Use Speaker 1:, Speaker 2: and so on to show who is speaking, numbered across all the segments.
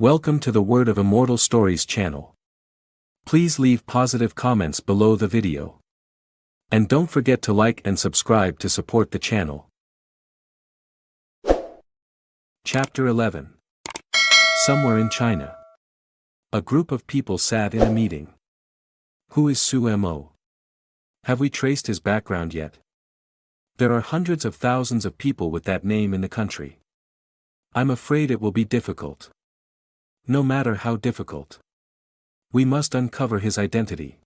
Speaker 1: Welcome to the Word of Immortal Stories channel. Please leave positive comments below the video. And don't forget to like and subscribe to support the channel. Chapter 11. Somewhere in China. A group of people sat in a meeting. Who is Su Mo? Have we traced his background yet? There are hundreds of thousands of people with that name in the country. I'm afraid it will be difficult. No matter how difficult. We must uncover his identity.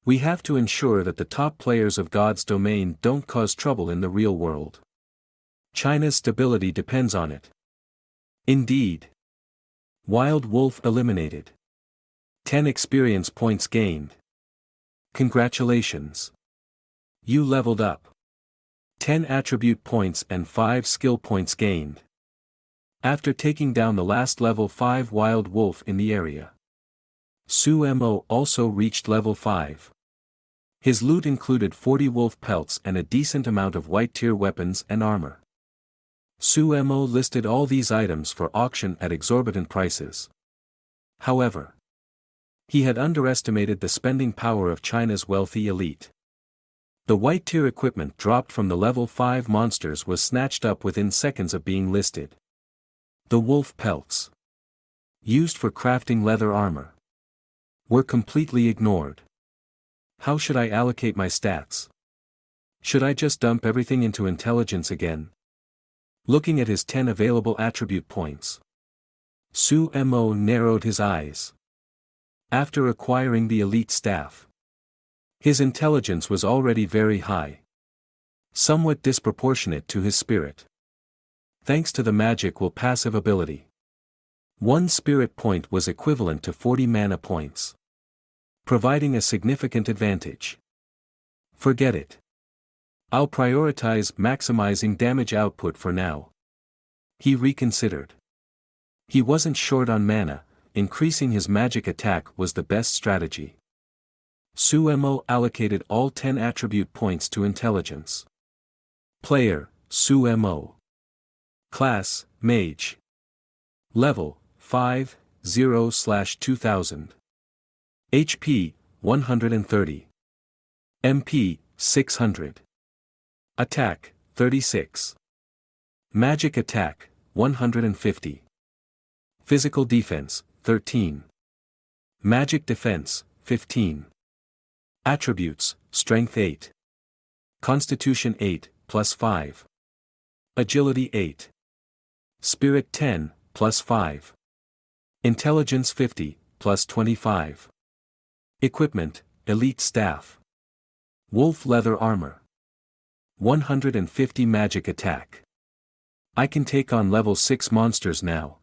Speaker 1: We have to ensure that the top players of God's domain don't cause trouble in the real world. China's stability depends on it. Indeed. Wild Wolf eliminated. 10 experience points gained. Congratulations. You leveled up. 10 attribute points and 5 skill points gained. After taking down the last level 5 Wild Wolf in the area. Su Mo also reached level 5. His loot included 40 wolf pelts and a decent amount of white tier weapons and armor. Su Mo listed all these items for auction at exorbitant prices. However, he had underestimated the spending power of China's wealthy elite. The white tier equipment dropped from the level 5 monsters was snatched up within seconds of being listed. The wolf pelts, used for crafting leather armor, were completely ignored. How should I allocate my stats? Should I just dump everything into intelligence again? Looking at his 10 available attribute points, Su Mo narrowed his eyes. After acquiring the elite staff, his intelligence was already very high, somewhat disproportionate to his spirit. Thanks to the magic will passive ability. 1 spirit point was equivalent to 40 mana points, providing a significant advantage. Forget it. I'll prioritize maximizing damage output for now. He reconsidered. He wasn't short on mana, increasing his magic attack was the best strategy. Su Mo allocated all 10 attribute points to intelligence. Player, Su Mo. Class, Mage. Level, 5, 0/2000. HP, 130. MP, 600. Attack, 36. Magic attack, 150. Physical defense, 13. Magic defense, 15. Attributes, Strength 8. Constitution 8, +5. Agility 8. Spirit 10, +5. Intelligence 50, +25. Equipment, Elite Staff. Wolf Leather Armor. 150 Magic Attack. I can take on level 6 monsters now.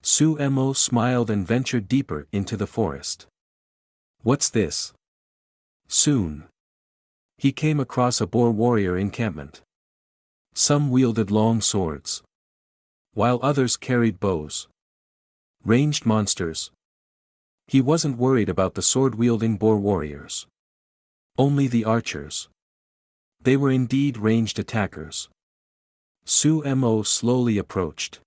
Speaker 1: Su Mo smiled and ventured deeper into the forest. What's this? Soon, he came across a boar warrior encampment. Some wielded long swords, while others carried bows. Ranged monsters. He wasn't worried about the sword-wielding boar warriors. Only the archers. They were indeed ranged attackers. Su Mo slowly approached,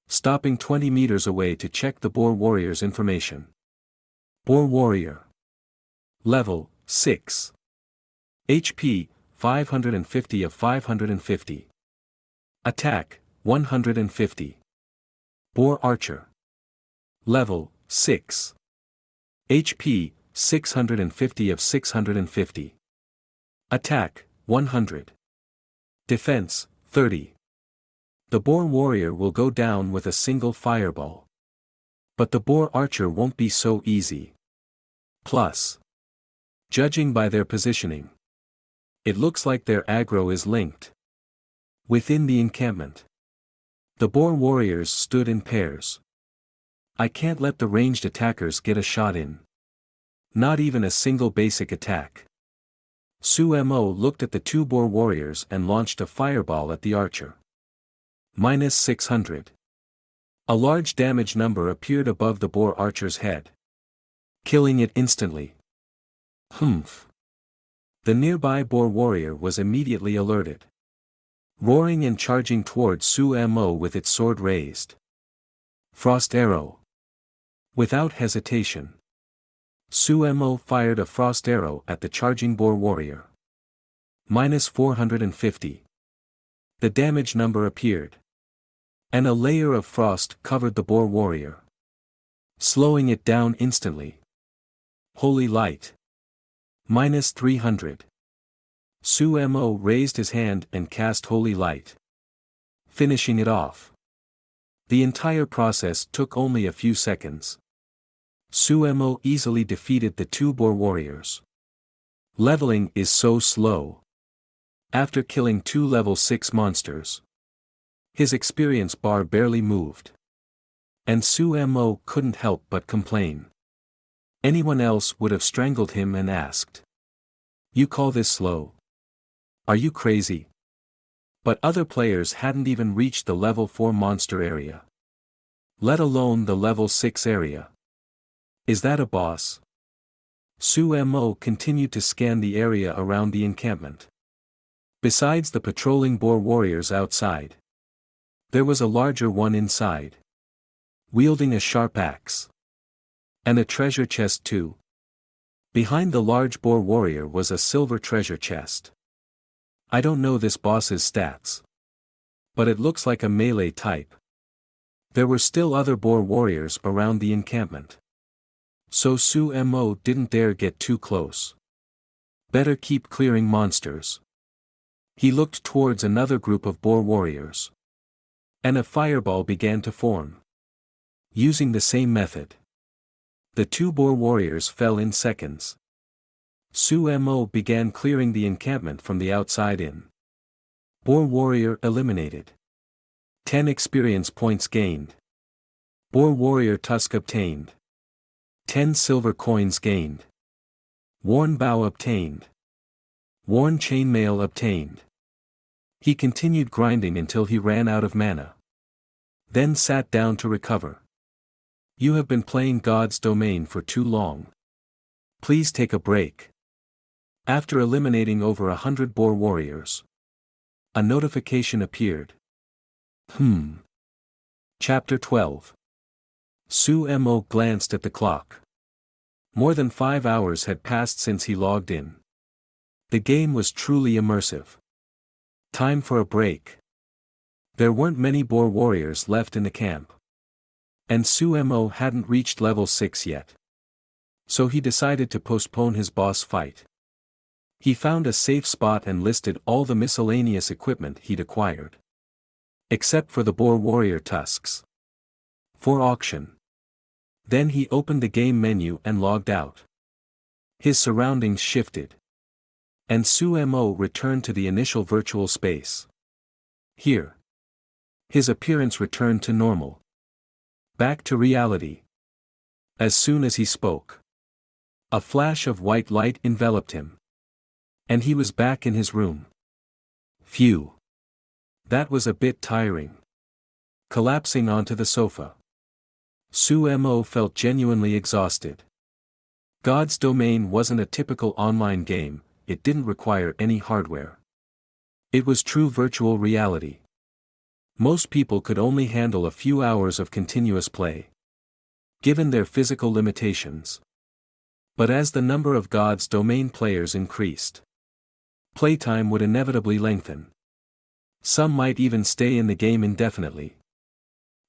Speaker 1: stopping 20 meters away to check the boar warrior's information. Boar warrior. Level, 6. HP, 550 of 550. Attack, 150. Boar archer. Level, 6. HP, 650 of 650. Attack, 100. Defense, 30. The boar warrior will go down with a single fireball. But the boar archer won't be so easy. Plus, judging by their positioning, it looks like their aggro is linked. Within the encampment, the boar warriors stood in pairs. I can't let the ranged attackers get a shot in. Not even a single basic attack. Su Mo looked at the 2 boar warriors and launched a fireball at the archer. -600. A large damage number appeared above the boar archer's head, killing it instantly. Humph. The nearby boar warrior was immediately alerted. roaring and charging towards Su Mo with its sword raised. Frost arrow. Without hesitation, Suemo fired a frost arrow at the charging boar warrior. -450. The damage number appeared. And a layer of frost covered the boar warrior, slowing it down instantly. Holy light. -300. Suemo raised his hand and cast holy light, finishing it off. The entire process took only a few seconds. Suemo easily defeated the two boar warriors. Leveling is so slow. After killing two level 6 monsters, his experience bar barely moved. And Suemo couldn't help but complain. Anyone else would have strangled him and asked, "You call this slow? Are you crazy?" But other players hadn't even reached the level 4 monster area, let alone the level 6 area. Is that a boss? Suemo continued to scan the area around the encampment. Besides the patrolling boar warriors outside, there was a larger one inside, wielding a sharp axe. And a treasure chest too. Behind the large boar warrior was a silver treasure chest. I don't know this boss's stats, but it looks like a melee type. There were still other boar warriors around the encampment, so Suemo didn't dare get too close. Better keep clearing monsters. He looked towards another group of boar warriors, and a fireball began to form. Using the same method, the two boar warriors fell in seconds. Suemo began clearing the encampment from the outside in. Boar warrior eliminated. 10 experience points gained. Boar warrior tusk obtained. 10 silver coins gained. Worn bow obtained. Worn chainmail obtained. He continued grinding until he ran out of mana. Then sat down to recover. You have been playing God's domain for too long. Please take a break. After eliminating over 100 boar warriors, a notification appeared. Chapter 12. Suemo glanced at the clock. More than 5 hours had passed since he logged in. The game was truly immersive. Time for a break. There weren't many boar warriors left in the camp. And Suemo hadn't reached level 6 yet. So he decided to postpone his boss fight. He found a safe spot and listed all the miscellaneous equipment he'd acquired, except for the boar warrior tusks, for auction. Then he opened the game menu and logged out. His surroundings shifted, and Suemo returned to the initial virtual space. Here, his appearance returned to normal. Back to reality. As soon as he spoke, a flash of white light enveloped him, and he was back in his room. Phew. That was a bit tiring. Collapsing onto the sofa, Suemo felt genuinely exhausted. God's Domain wasn't a typical online game, it didn't require any hardware. It was true virtual reality. Most people could only handle a few hours of continuous play, given their physical limitations. But as the number of God's Domain players increased, playtime would inevitably lengthen. Some might even stay in the game indefinitely.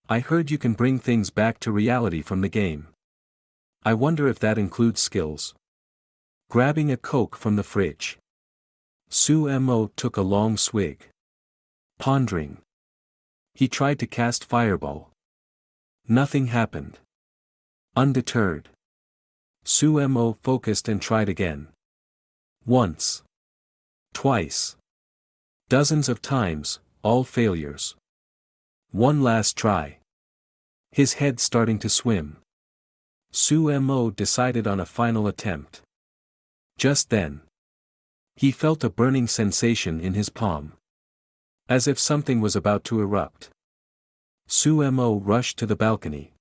Speaker 1: I heard you can bring things back to reality from the game. I wonder if that includes skills. Grabbing a Coke from the fridge, Suemo took a long swig. Pondering. He tried to cast Fireball. Nothing happened. Undeterred, Suemo focused and tried again. Once. Twice. Dozens of times, all failures. One last try. His head starting to swim. Suemo decided on a final attempt. Just then, he felt a burning sensation in his palm, as if something was about to erupt. Suemo rushed to the balcony.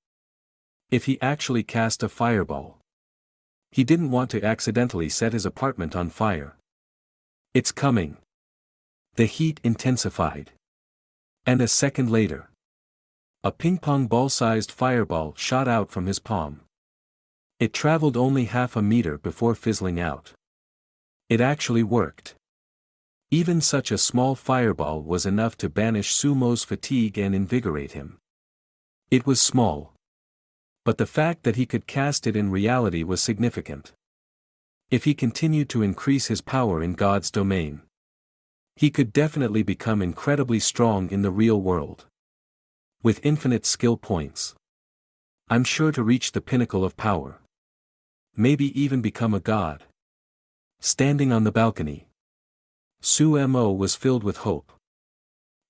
Speaker 1: If he actually cast a fireball, he didn't want to accidentally set his apartment on fire. It's coming. The heat intensified. And a second later, A ping-pong ball-sized fireball shot out from his palm. It traveled only half a meter before fizzling out. It actually worked. Even such a small fireball was enough to banish Sumo's fatigue and invigorate him. It was small. But the fact that he could cast it in reality was significant. If he continued to increase his power in God's domain, he could definitely become incredibly strong in the real world. With infinite skill points, I'm sure to reach the pinnacle of power. Maybe even become a god. Standing on the balcony, Sumo was filled with hope.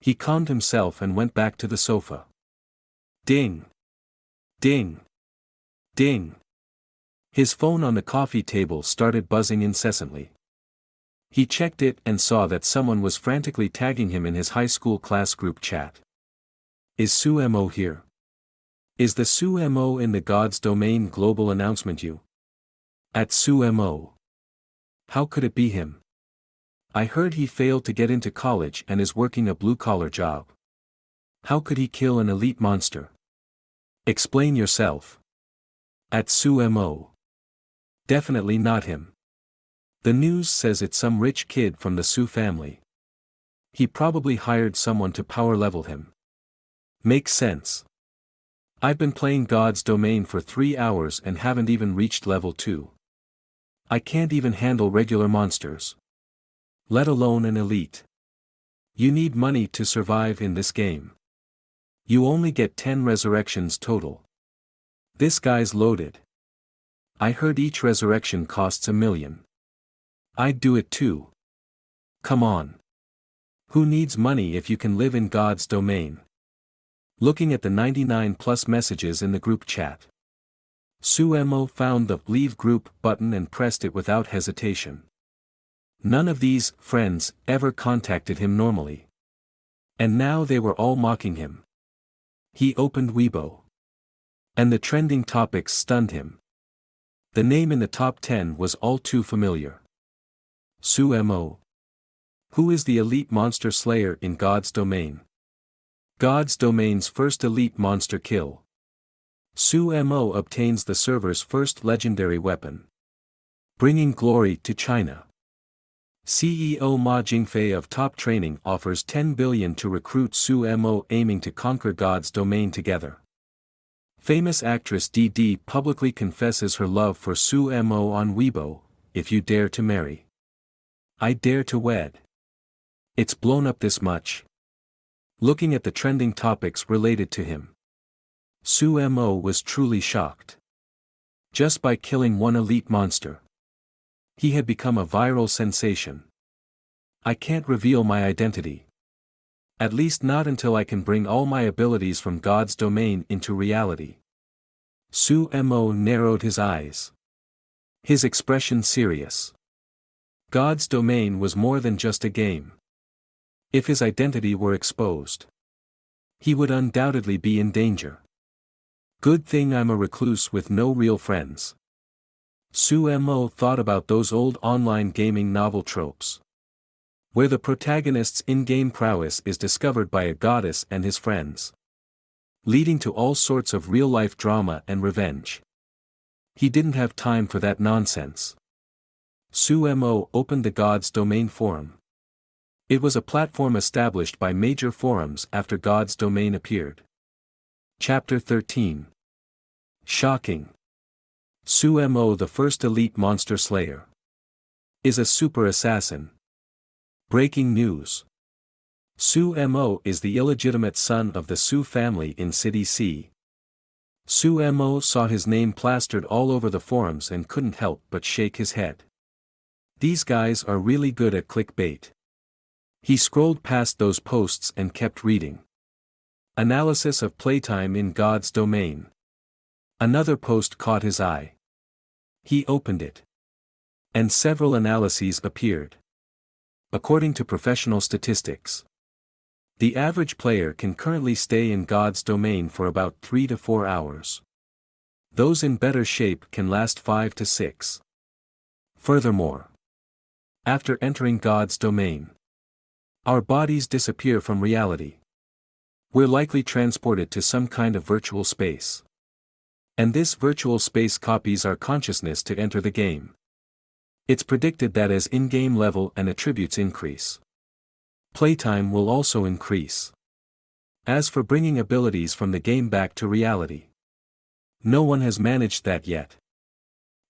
Speaker 1: He calmed himself and went back to the sofa. Ding! Ding! Ding! His phone on the coffee table started buzzing incessantly. He checked it and saw that someone was frantically tagging him in his high school class group chat. Is Sumo here? Is the Sumo in the God's Domain global announcement you? At Sumo. How could it be him? I heard he failed to get into college and is working a blue-collar job. How could he kill an elite monster? Explain yourself. At Sumo. Definitely not him. The news says it's some rich kid from the Su family. He probably hired someone to power level him. Makes sense. I've been playing God's Domain for 3 hours and haven't even reached level 2. I can't even handle regular monsters. Let alone an elite. You need money to survive in this game. You only get 10 resurrections total. This guy's loaded. I heard each resurrection costs $1 million. I'd do it too. Come on. Who needs money if you can live in God's domain? Looking at the 99+ messages in the group chat, Sumo found the Leave Group button and pressed it without hesitation. None of these friends ever contacted him normally. And now they were all mocking him. He opened Weibo. And the trending topics stunned him. The name in the top 10 was all too familiar. Sumo. Who is the elite monster slayer in God's domain? God's domain's first elite monster kill. Sumo obtains the server's first legendary weapon. Bringing glory to China. CEO Ma Jingfei of Top Training offers 10 billion to recruit Sumo aiming to conquer God's domain together. Famous actress DD publicly confesses her love for Sumo on Weibo, if you dare to marry. I dare to wed. It's blown up this much. Looking at the trending topics related to him, Sumo was truly shocked. Just by killing one elite monster, he had become a viral sensation. I can't reveal my identity. At least not until I can bring all my abilities from God's domain into reality. Sumo narrowed his eyes. His expression serious. God's domain was more than just a game. If his identity were exposed, he would undoubtedly be in danger. Good thing I'm a recluse with no real friends. Sumo thought about those old online gaming novel tropes, where the protagonist's in-game prowess is discovered by a goddess and his friends, leading to all sorts of real-life drama and revenge. He didn't have time for that nonsense. Sumo opened the God's Domain forum. It was a platform established by major forums after God's Domain appeared. Chapter 13. Shocking. Sumo, the first elite monster slayer, is a super assassin. Breaking news. Sumo is the illegitimate son of the Su family in City C. Sumo saw his name plastered all over the forums and couldn't help but shake his head. These guys are really good at clickbait. He scrolled past those posts and kept reading. Analysis of playtime in God's domain. Another post caught his eye. He opened it. And several analyses appeared. According to professional statistics, the average player can currently stay in God's domain for about 3 to 4 hours. Those in better shape can last 5 to 6. Furthermore, after entering God's domain, our bodies disappear from reality. We're likely transported to some kind of virtual space. And this virtual space copies our consciousness to enter the game. It's predicted that as in-game level and attributes increase, playtime will also increase. As for bringing abilities from the game back to reality, no one has managed that yet.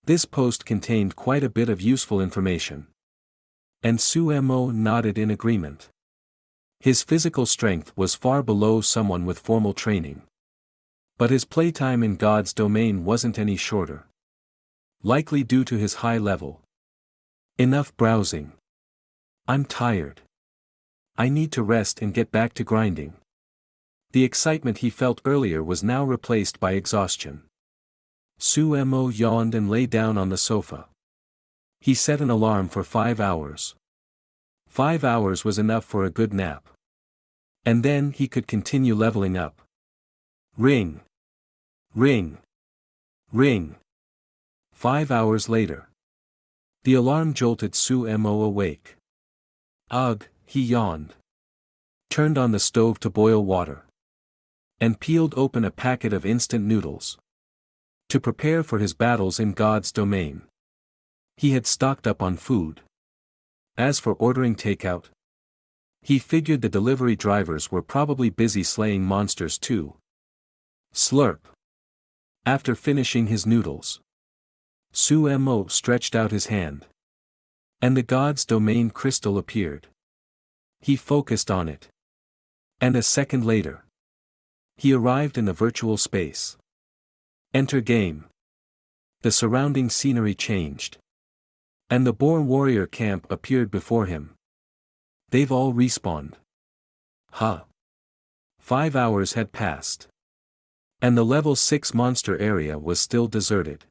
Speaker 1: This post contained quite a bit of useful information. And Sumo nodded in agreement. His physical strength was far below someone with formal training. But his playtime in God's domain wasn't any shorter. Likely due to his high level. Enough browsing. I'm tired. I need to rest and get back to grinding. The excitement he felt earlier was now replaced by exhaustion. Sumo yawned and lay down on the sofa. He set an alarm for 5 hours. 5 hours was enough for a good nap. And then he could continue leveling up. Ring. Ring. Ring. 5 hours later. The alarm jolted Sumo awake. Ugh, he yawned. Turned on the stove to boil water. And peeled open a packet of instant noodles. To prepare for his battles in God's domain. He had stocked up on food. As for ordering takeout, he figured the delivery drivers were probably busy slaying monsters too. Slurp. After finishing his noodles, Sumo stretched out his hand. And the God's domain crystal appeared. He focused on it. And a second later, he arrived in the virtual space. Enter game. The surrounding scenery changed. And the Boar Warrior camp appeared before him. They've all respawned. Huh. 5 hours had passed. And the level 6 monster area was still deserted.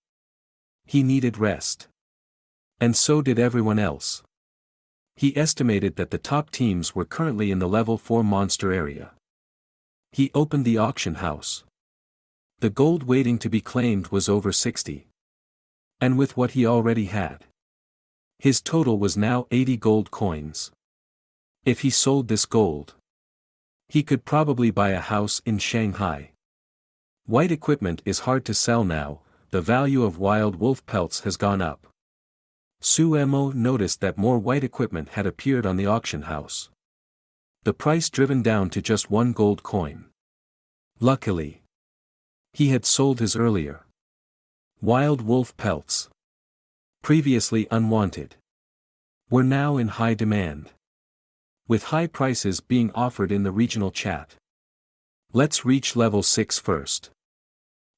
Speaker 1: He needed rest. And so did everyone else. He estimated that the top teams were currently in the level 4 monster area. He opened the auction house. The gold waiting to be claimed was over 60. And with what he already had, his total was now 80 gold coins. If he sold this gold, he could probably buy a house in Shanghai. White equipment is hard to sell now, the value of wild wolf pelts has gone up. Sumo noticed that more white equipment had appeared on the auction house. The price driven down to just 1 gold coin. Luckily, he had sold his earlier wild wolf pelts, previously unwanted, were now in high demand, with high prices being offered in the regional chat. Let's reach level 6 first.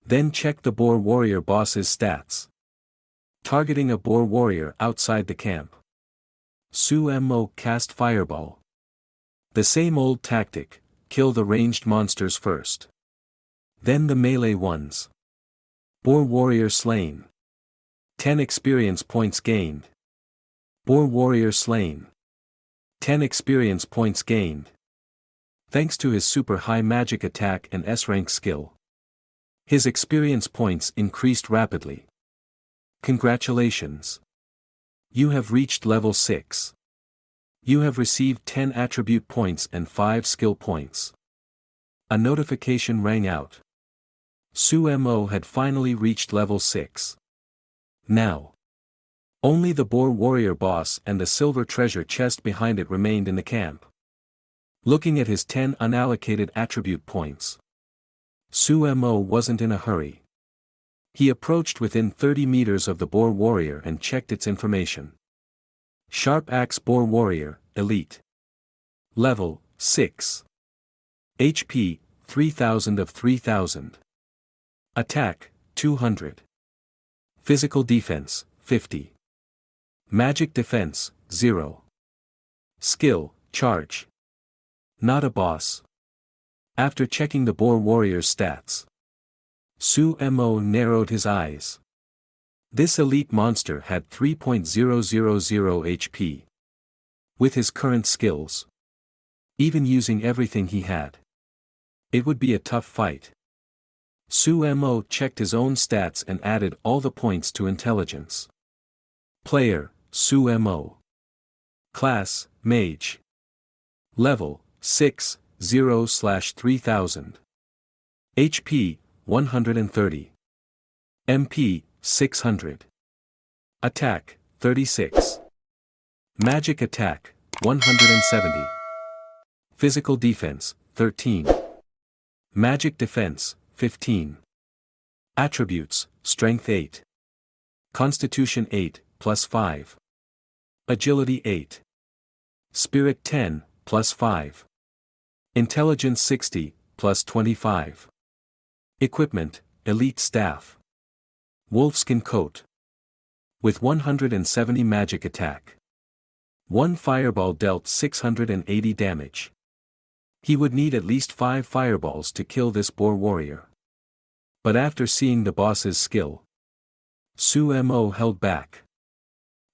Speaker 1: Then check the Boar Warrior boss's stats. Targeting a Boar Warrior outside the camp. Sumo cast Fireball. The same old tactic, kill the ranged monsters first. Then the melee ones. Boar Warrior slain. 10 experience points gained. Boar Warrior slain. 10 experience points gained. Thanks to his super high magic attack and S-rank skill, his experience points increased rapidly. Congratulations. You have reached level 6. You have received 10 attribute points and 5 skill points. A notification rang out. Sumo had finally reached level 6. Now, only the Boar Warrior boss and the silver treasure chest behind it remained in the camp. Looking at his 10 unallocated attribute points, Sumo wasn't in a hurry. He approached within 30 meters of the Boar Warrior and checked its information. Sharp Axe Boar Warrior, Elite. Level, 6. HP, 3000 of 3000. Attack, 200. Physical defense, 50. Magic defense, 0. Skill, charge. Not a boss. After checking the Boar Warrior's stats, Sumo narrowed his eyes. This elite monster had 3.000 HP. With his current skills, even using everything he had, it would be a tough fight. Sumo checked his own stats and added all the points to intelligence. Player, Sumo. Class, Mage. Level, 6, 0/3000. HP, 130. MP, 600. Attack, 36. Magic attack, 170. Physical defense, 13. Magic defense, 15. Attributes, Strength 8. Constitution 8, plus 5. Agility 8. Spirit 10, plus 5. Intelligence 60, plus 25. Equipment, Elite Staff. Wolfskin Coat. With 170 magic attack. One fireball dealt 680 damage. He would need at least 5 fireballs to kill this boar warrior. But after seeing the boss's skill, Sumo held back.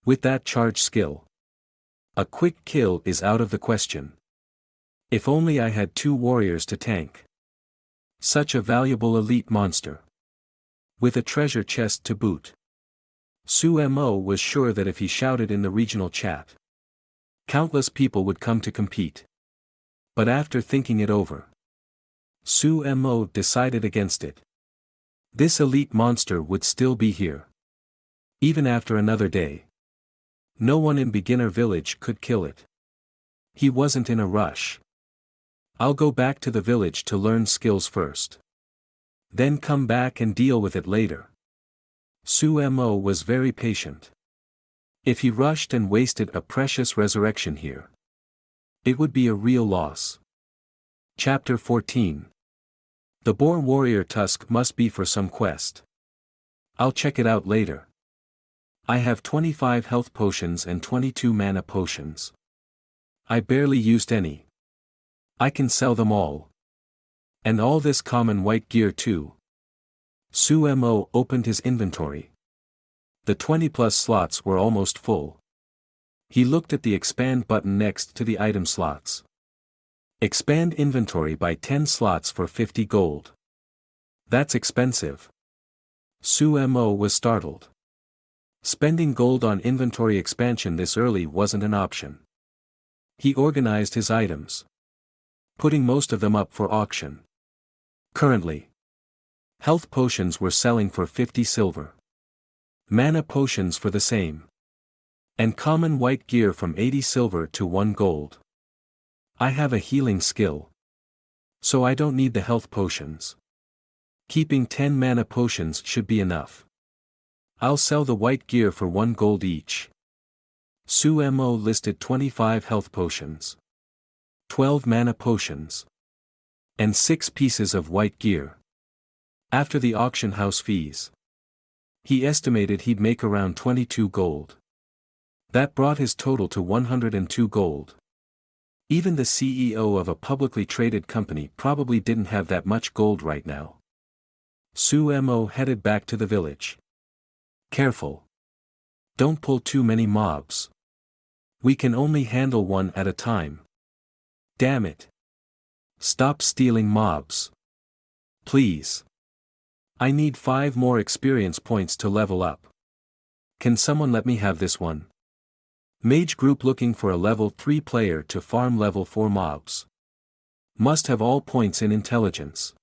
Speaker 1: With that charge skill, a quick kill is out of the question. If only I had 2 warriors to tank. Such a valuable elite monster. With a treasure chest to boot. Sumo was sure that if he shouted in the regional chat, countless people would come to compete. But after thinking it over, Sumo decided against it. This elite monster would still be here. Even after another day. No one in beginner village could kill it. He wasn't in a rush. I'll go back to the village to learn skills first. Then come back and deal with it later. Sumo was very patient. If he rushed and wasted a precious resurrection here, it would be a real loss. Chapter 14. The boar warrior tusk must be for some quest. I'll check it out later. I have 25 health potions and 22 mana potions. I barely used any. I can sell them all. And all this common white gear too. Sumo opened his inventory. The 20+ slots were almost full. He looked at the expand button next to the item slots. Expand inventory by 10 slots for 50 gold. That's expensive. Sumo was startled. Spending gold on inventory expansion this early wasn't an option. He organized his items, putting most of them up for auction. Currently, health potions were selling for 50 silver. Mana potions for the same. And common white gear from 80 silver to 1 gold. I have a healing skill, so I don't need the health potions. Keeping 10 mana potions should be enough. I'll sell the white gear for 1 gold each. Sumo listed 25 health potions, 12 mana potions, and 6 pieces of white gear. After the auction house fees, he estimated he'd make around 22 gold. That brought his total to 102 gold. Even the CEO of a publicly traded company probably didn't have that much gold right now. Sumo headed back to the village. Careful. Don't pull too many mobs. We can only handle one at a time. Damn it. Stop stealing mobs. Please. I need 5 more experience points to level up. Can someone let me have this one? Mage group looking for a level 3 player to farm level 4 mobs. Must have all points in intelligence.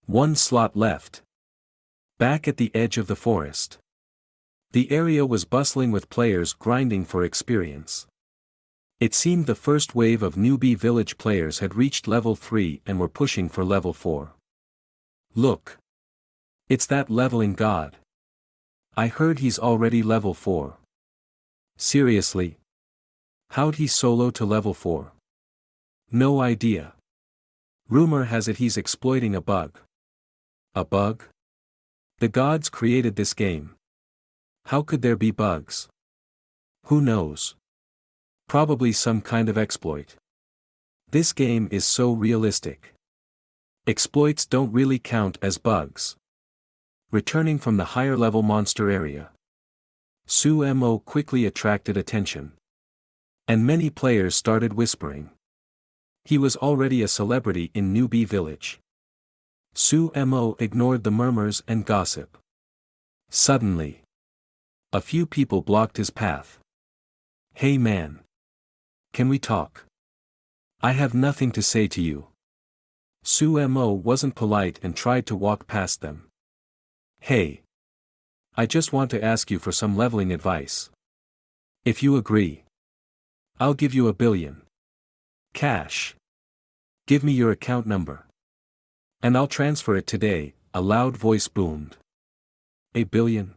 Speaker 1: 1 slot left. Back at the edge of the forest. The area was bustling with players grinding for experience. It seemed the first wave of newbie village players had reached level 3 and were pushing for level 4. Look. It's that leveling god. I heard he's already level 4. Seriously? How'd he solo to level 4? No idea. Rumor has it he's exploiting a bug. A bug? The gods created this game. How could there be bugs? Who knows? Probably some kind of exploit. This game is so realistic. Exploits don't really count as bugs. Returning from the higher level monster area, Sumo quickly attracted attention. And many players started whispering. He was already a celebrity in newbie village. Sumo ignored the murmurs and gossip. Suddenly, a few people blocked his path. Hey man. Can we talk? I have nothing to say to you. Su Mo wasn't polite and tried to walk past them. Hey. I just want to ask you for some leveling advice. If you agree, I'll give you 1 billion. Cash. Give me your account number. And I'll transfer it today, a loud voice boomed. 1 billion?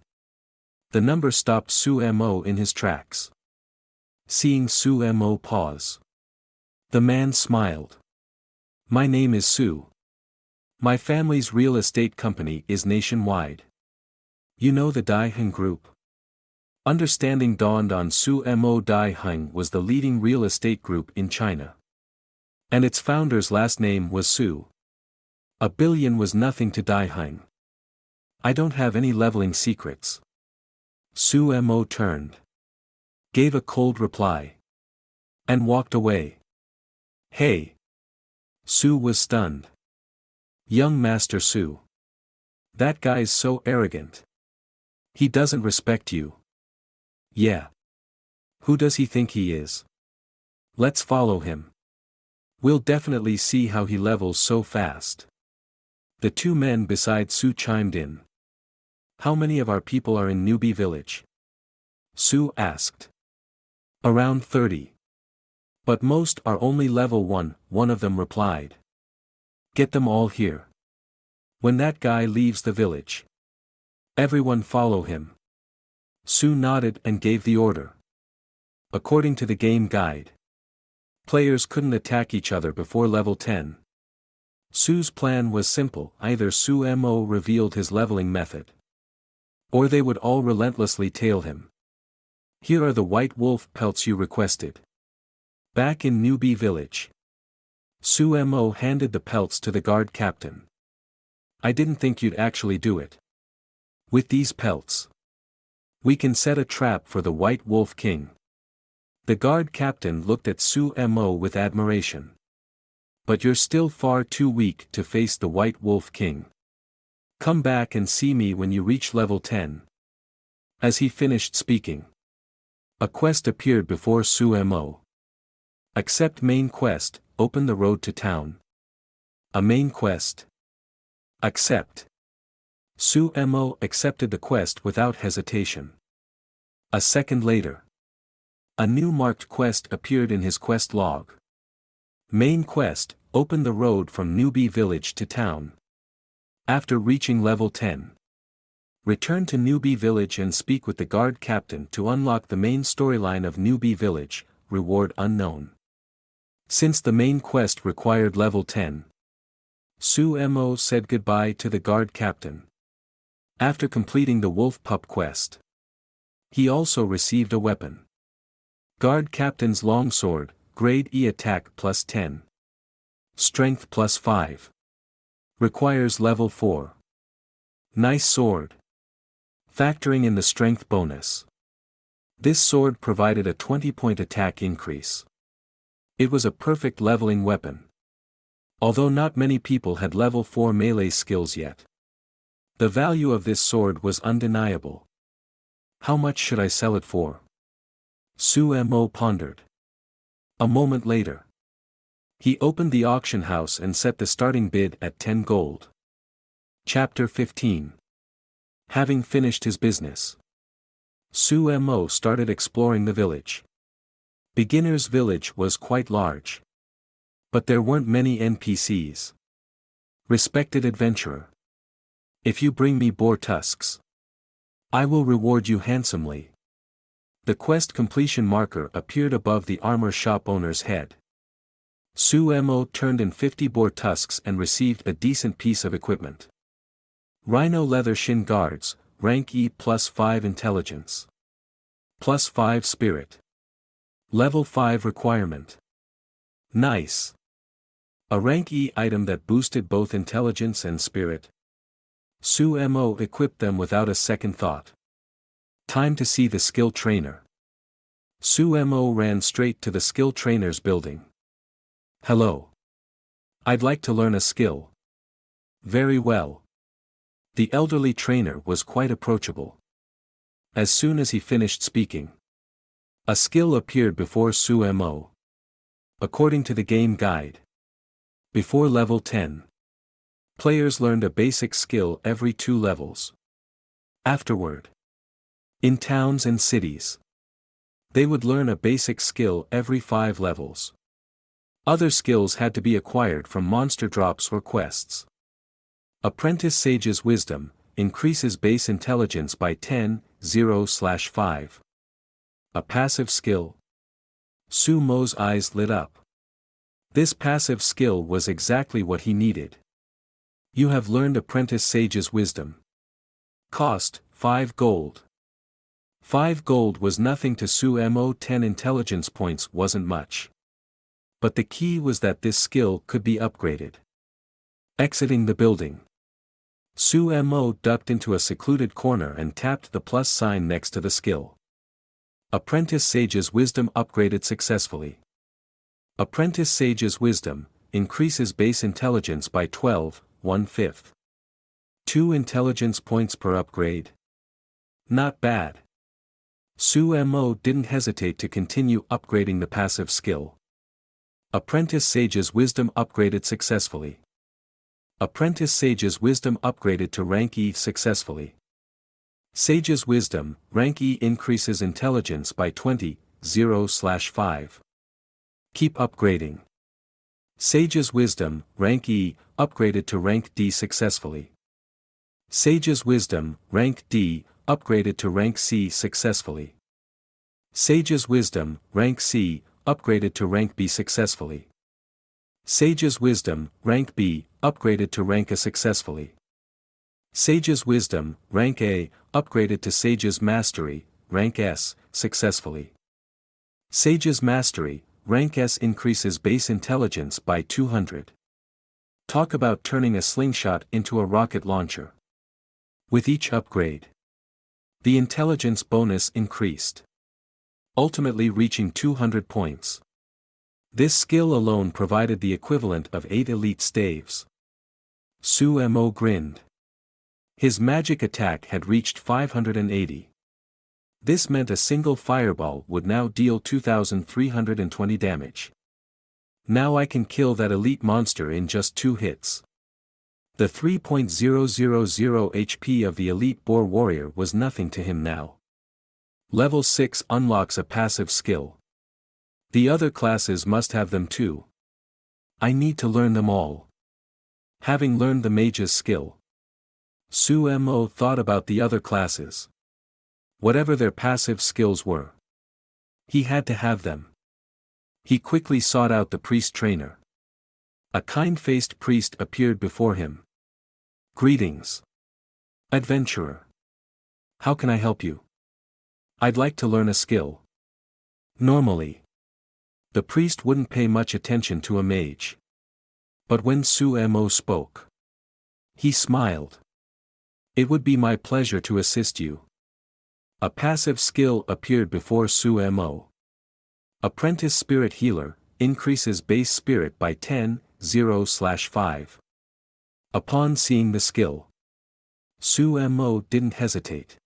Speaker 1: The number stopped Su Mo in his tracks. Seeing Su Mo pause, the man smiled. My name is Su. My family's real estate company is nationwide. You know the Dai Heng Group? Understanding dawned on Su Mo. Dai Heng was the leading real estate group in China. And its founder's last name was Su. 1 billion was nothing to Dai Heng. I don't have any leveling secrets. Su Mo turned, gave a cold reply, and walked away. Hey! Su was stunned. Young Master Su. That guy's so arrogant. He doesn't respect you. Yeah. Who does he think he is? Let's follow him. We'll definitely see how he levels so fast. The 2 men beside Su chimed in. How many of our people are in Newbie Village? Su asked. Around 30. But most are only level 1, one of them replied. Get them all here. When that guy leaves the village, everyone follow him. Su nodded and gave the order. According to the game guide, players couldn't attack each other before level 10. Su's plan was simple: either Su Mo revealed his leveling method, or they would all relentlessly tail him. Here are the white wolf pelts you requested. Back in Newbie Village, Su Mo handed the pelts to the guard captain. I didn't think you'd actually do it. With these pelts, we can set a trap for the White Wolf King. The guard captain looked at Su Mo with admiration. But you're still far too weak to face the White Wolf King. Come back and see me when you reach level 10. As he finished speaking, a quest appeared before Su Mo. Accept main quest, open the road to town. A main quest. Accept. Su Mo accepted the quest without hesitation. A second later, a new marked quest appeared in his quest log. Main quest, open the road from Newbie Village to town. After reaching level 10, return to Newbie Village and speak with the guard captain to unlock the main storyline of Newbie Village, reward unknown. Since the main quest required level 10, Su Mo said goodbye to the guard captain. After completing the wolf pup quest, he also received a weapon. Guard captain's longsword, grade E, attack plus 10. Strength plus 5. Requires level 4. Nice sword. Factoring in the strength bonus, this sword provided a 20-point attack increase. It was a perfect leveling weapon. Although not many people had level 4 melee skills yet, the value of this sword was undeniable. How much should I sell it for? Su Mo pondered. A moment later, he opened the auction house and set the starting bid at 10 gold. Chapter 15. Having finished his business, Su Mo started exploring the village. Beginner's Village was quite large, but there weren't many NPCs. Respected adventurer, if you bring me boar tusks, I will reward you handsomely. The quest completion marker appeared above the armor shop owner's head. Su Mo turned in 50 boar tusks and received a decent piece of equipment. Rhino leather shin guards, rank E plus 5 intelligence. Plus 5 spirit. Level 5 requirement. Nice. A rank E item that boosted both intelligence and spirit. Su Mo equipped them without a second thought. Time to see the skill trainer. Su Mo ran straight to the skill trainer's building. Hello. I'd like to learn a skill. Very well. The elderly trainer was quite approachable. As soon as he finished speaking, a skill appeared before Su Mo. According to the game guide. Before level 10. Players learned a basic skill every 2 levels. Afterward. In towns and cities. They would learn a basic skill every 5 levels. Other skills had to be acquired from monster drops or quests. Apprentice Sage's Wisdom increases base intelligence by 10/0/5. A passive skill. Su Mo's eyes lit up. This passive skill was exactly what he needed. You have learned Apprentice Sage's Wisdom. Cost, 5 gold. 5 gold was nothing to Su Mo. 10 intelligence points wasn't much. But the key was that this skill could be upgraded. Exiting the building. Su Mo ducked into a secluded corner and tapped the plus sign next to the skill. Apprentice Sage's Wisdom upgraded successfully. Apprentice Sage's Wisdom increases base intelligence by 12/1/5. 2 intelligence points per upgrade. Not bad. Su Mo didn't hesitate to continue upgrading the passive skill. Apprentice Sage's Wisdom upgraded successfully. Apprentice Sage's Wisdom upgraded to rank E successfully. Sage's Wisdom, rank E increases intelligence by 20/0/5. Keep upgrading. Sage's Wisdom, rank E, upgraded to rank D successfully. Sage's Wisdom, rank D, upgraded to rank C successfully. Sage's Wisdom, rank C, upgraded to rank B successfully. Sage's Wisdom, rank B, upgraded to rank A successfully. Sage's Wisdom, rank A, upgraded to Sage's Mastery, rank S, successfully. Sage's Mastery, rank S increases base intelligence by 200. Talk about turning a slingshot into a rocket launcher. With each upgrade, the intelligence bonus increased, ultimately reaching 200 points. This skill alone provided the equivalent of 8 elite staves. Su Mo grinned. His magic attack had reached 580. This meant a single fireball would now deal 2,320 damage. Now I can kill that elite monster in just 2 hits. The 3.000 HP of the elite boar warrior was nothing to him now. Level 6 unlocks a passive skill. The other classes must have them too. I need to learn them all. Having learned the mage's skill, Su Mo thought about the other classes. Whatever their passive skills were, he had to have them. He quickly sought out the priest trainer. A kind-faced priest appeared before him. Greetings, adventurer. How can I help you? I'd like to learn a skill. Normally, the priest wouldn't pay much attention to a mage. But when Su Mo spoke, he smiled. It would be my pleasure to assist you. A passive skill appeared before Su Mo. Apprentice Spirit Healer, increases base spirit by 10/0/5. Upon seeing the skill, Su Mo didn't hesitate.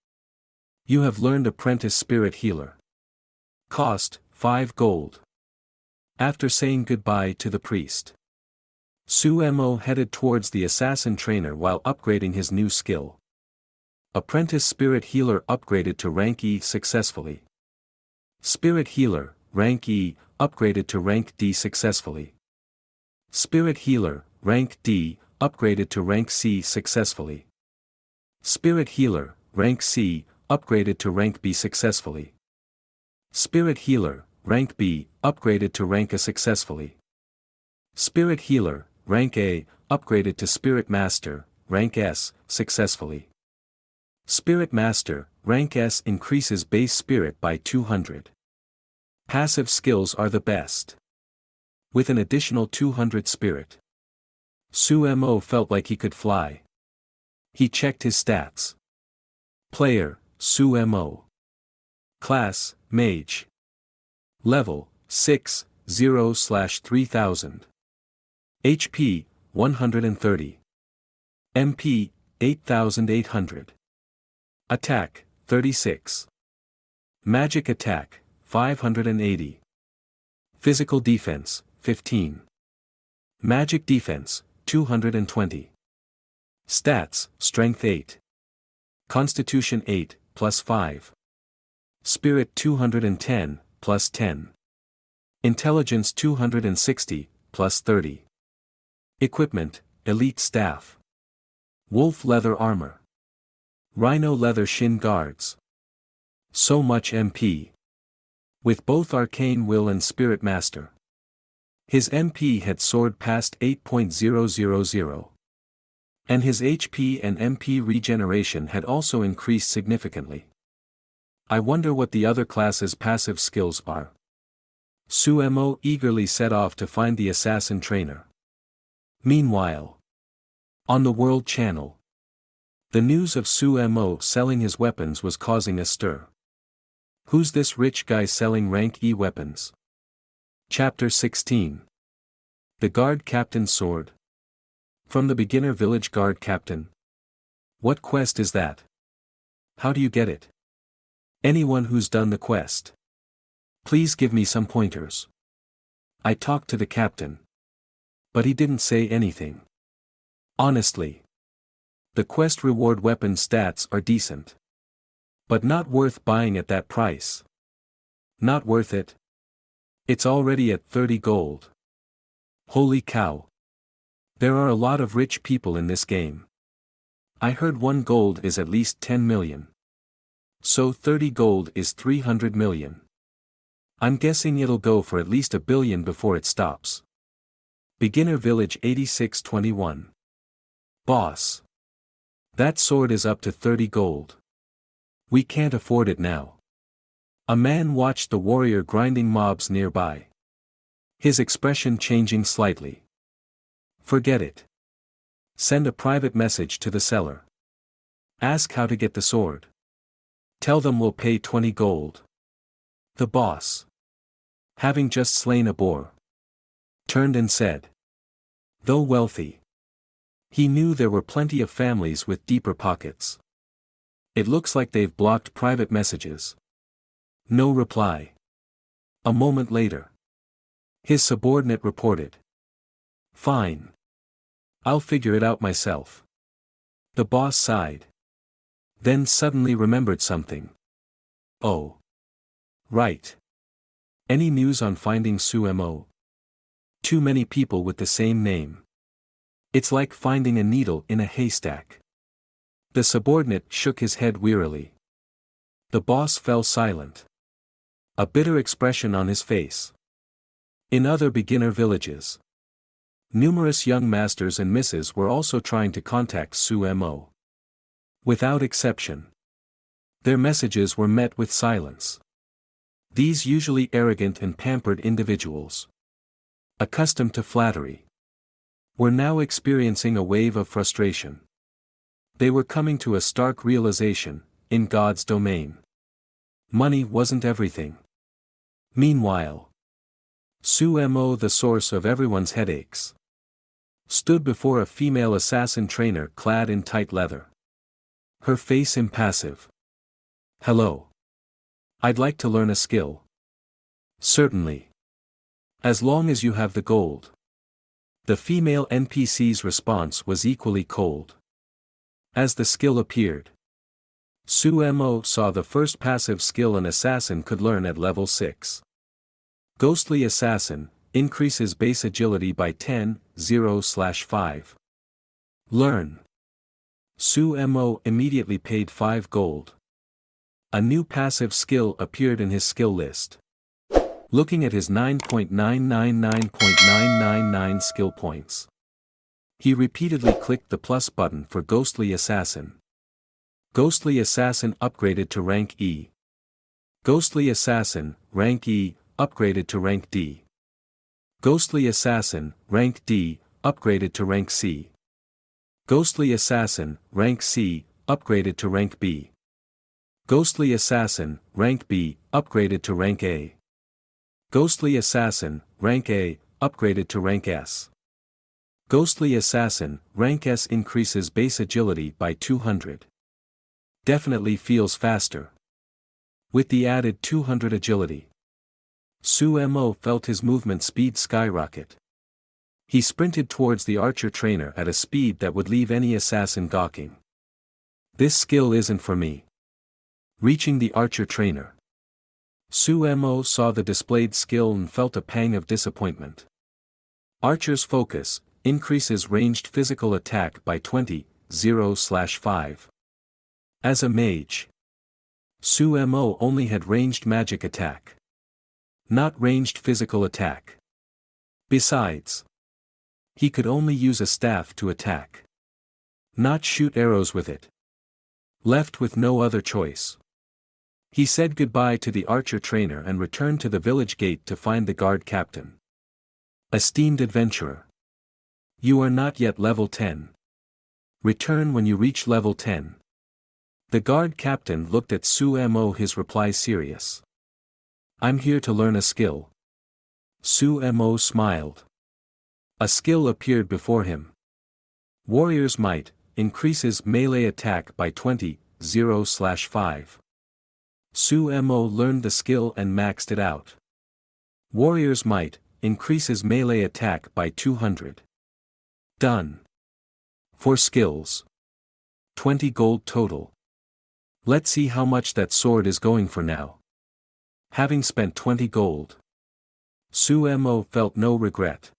Speaker 1: You have learned Apprentice Spirit Healer. Cost, 5 gold. After saying goodbye to the priest, Su Mo headed towards the assassin trainer while upgrading his new skill. Apprentice Spirit Healer upgraded to rank E successfully. Spirit Healer, rank E, upgraded to rank D successfully. Spirit Healer, rank D, upgraded to rank C successfully. Spirit Healer, rank C, upgraded to rank B successfully. Spirit Healer, rank B, upgraded to rank A successfully. Spirit Healer, rank A, upgraded to Spirit Master, rank S, successfully. Spirit Master, rank S increases base spirit by 200. Passive skills are the best. With an additional 200 spirit, Su Mo felt like he could fly. He checked his stats. Player, Su Mo. Class, Mage. Level, 6, 0/3000. HP, 130. MP, 8,800. Attack, 36. Magic attack, 580. Physical defense, 15. Magic defense, 220. Stats, strength 8. Constitution 8, plus 5. Spirit 210, plus 10. Intelligence 260, plus 30. Equipment, elite staff. Wolf leather armor. Rhino leather shin guards. So much MP. With both arcane will and spirit master. His MP had soared past 8.000. And his HP and MP regeneration had also increased significantly. I wonder what the other classes' passive skills are. Suemo eagerly set off to find the assassin trainer. Meanwhile, on the World Channel, the news of Suemo selling his weapons was causing a stir. Who's this rich guy selling rank E weapons? Chapter 16. The Guard Captain's Sword. From the Beginner Village Guard Captain. What quest is that? How do you get it? Anyone who's done the quest. Please give me some pointers. I talked to the captain. But he didn't say anything. Honestly. The quest reward weapon stats are decent. But not worth buying at that price. Not worth it. It's already at 30 gold. Holy cow. There are a lot of rich people in this game. I heard 1 gold is at least 10 million. So 30 gold is 300 million. I'm guessing it'll go for at least 1 billion before it stops. Beginner Village 8621. Boss. That sword is up to 30 gold. We can't afford it now. A man watched the warrior grinding mobs nearby. His expression changing slightly. Forget it. Send a private message to the seller. Ask how to get the sword. Tell them we'll pay 20 gold. The boss, having just slain a boar, turned and said, though wealthy, he knew there were plenty of families with deeper pockets. It looks like they've blocked private messages. No reply. A moment later, his subordinate reported. Fine. I'll figure it out myself. The boss sighed. Then suddenly remembered something. Oh. Right. Any news on finding Suemo? Too many people with the same name. It's like finding a needle in a haystack. The subordinate shook his head wearily. The boss fell silent. A bitter expression on his face. In other beginner villages, numerous young masters and misses were also trying to contact Suemo. Without exception, their messages were met with silence. These usually arrogant and pampered individuals, accustomed to flattery, were now experiencing a wave of frustration. They were coming to a stark realization: in God's domain, money wasn't everything. Meanwhile, Suemo, the source of everyone's headaches, stood before a female assassin trainer clad in tight leather. Her face impassive. Hello. I'd like to learn a skill. Certainly. As long as you have the gold. The female NPC's response was equally cold. As the skill appeared, Suemo saw the first passive skill an assassin could learn at level 6. Ghostly Assassin, increases base agility by 10/0/5. Learn. Suemo immediately paid 5 gold. A new passive skill appeared in his skill list. Looking at his 9.999.999 skill points, he repeatedly clicked the plus button for Ghostly Assassin. Ghostly Assassin upgraded to rank E. Ghostly Assassin, rank E, upgraded to rank D. Ghostly Assassin, rank D, upgraded to rank C. Ghostly Assassin, rank C, upgraded to rank B. Ghostly Assassin, rank B, upgraded to rank A. Ghostly Assassin, rank A, upgraded to rank S. Ghostly Assassin, rank S increases base agility by 200. Definitely feels faster. With the added 200 agility, Su Mo felt his movement speed skyrocket. He sprinted towards the archer trainer at a speed that would leave any assassin gawking. This skill isn't for me. Reaching the archer trainer, Su Mo saw the displayed skill and felt a pang of disappointment. Archer's focus increases ranged physical attack by 20/5. As a mage, Su Mo only had ranged magic attack, not ranged physical attack. Besides, he could only use a staff to attack, not shoot arrows with it. Left with no other choice, he said goodbye to the archer trainer and returned to the village gate to find the guard captain. Esteemed adventurer, you are not yet level 10. Return when you reach level 10. The guard captain looked at Su Mo, his reply serious. I'm here to learn a skill. Su Mo smiled. A skill appeared before him. Warrior's Might increases melee attack by 20/5. Su Mo learned the skill and maxed it out. Warrior's Might increases melee attack by 200. Done. For skills, 20 gold total. Let's see how much that sword is going for now. Having spent 20 gold, Su Mo felt no regret.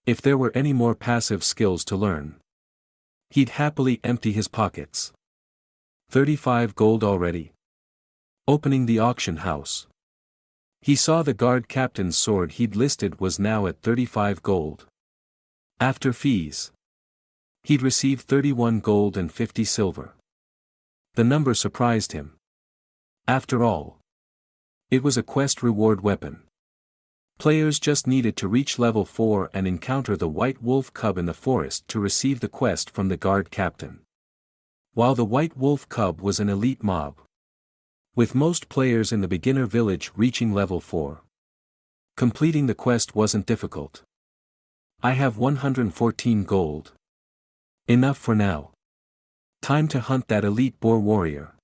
Speaker 1: If there were any more passive skills to learn, he'd happily empty his pockets. 35 gold already. Opening the auction house, he saw the guard captain's sword he'd listed was now at 35 gold. After fees, he'd received 31 gold and 50 silver. The number surprised him. After all, it was a quest reward weapon. Players just needed to reach level 4 and encounter the white wolf cub in the forest to receive the quest from the guard captain. While the white wolf cub was an elite mob, with most players in the beginner village reaching level 4, completing the quest wasn't difficult. I have 114 gold. Enough for now. Time to hunt that elite boar warrior.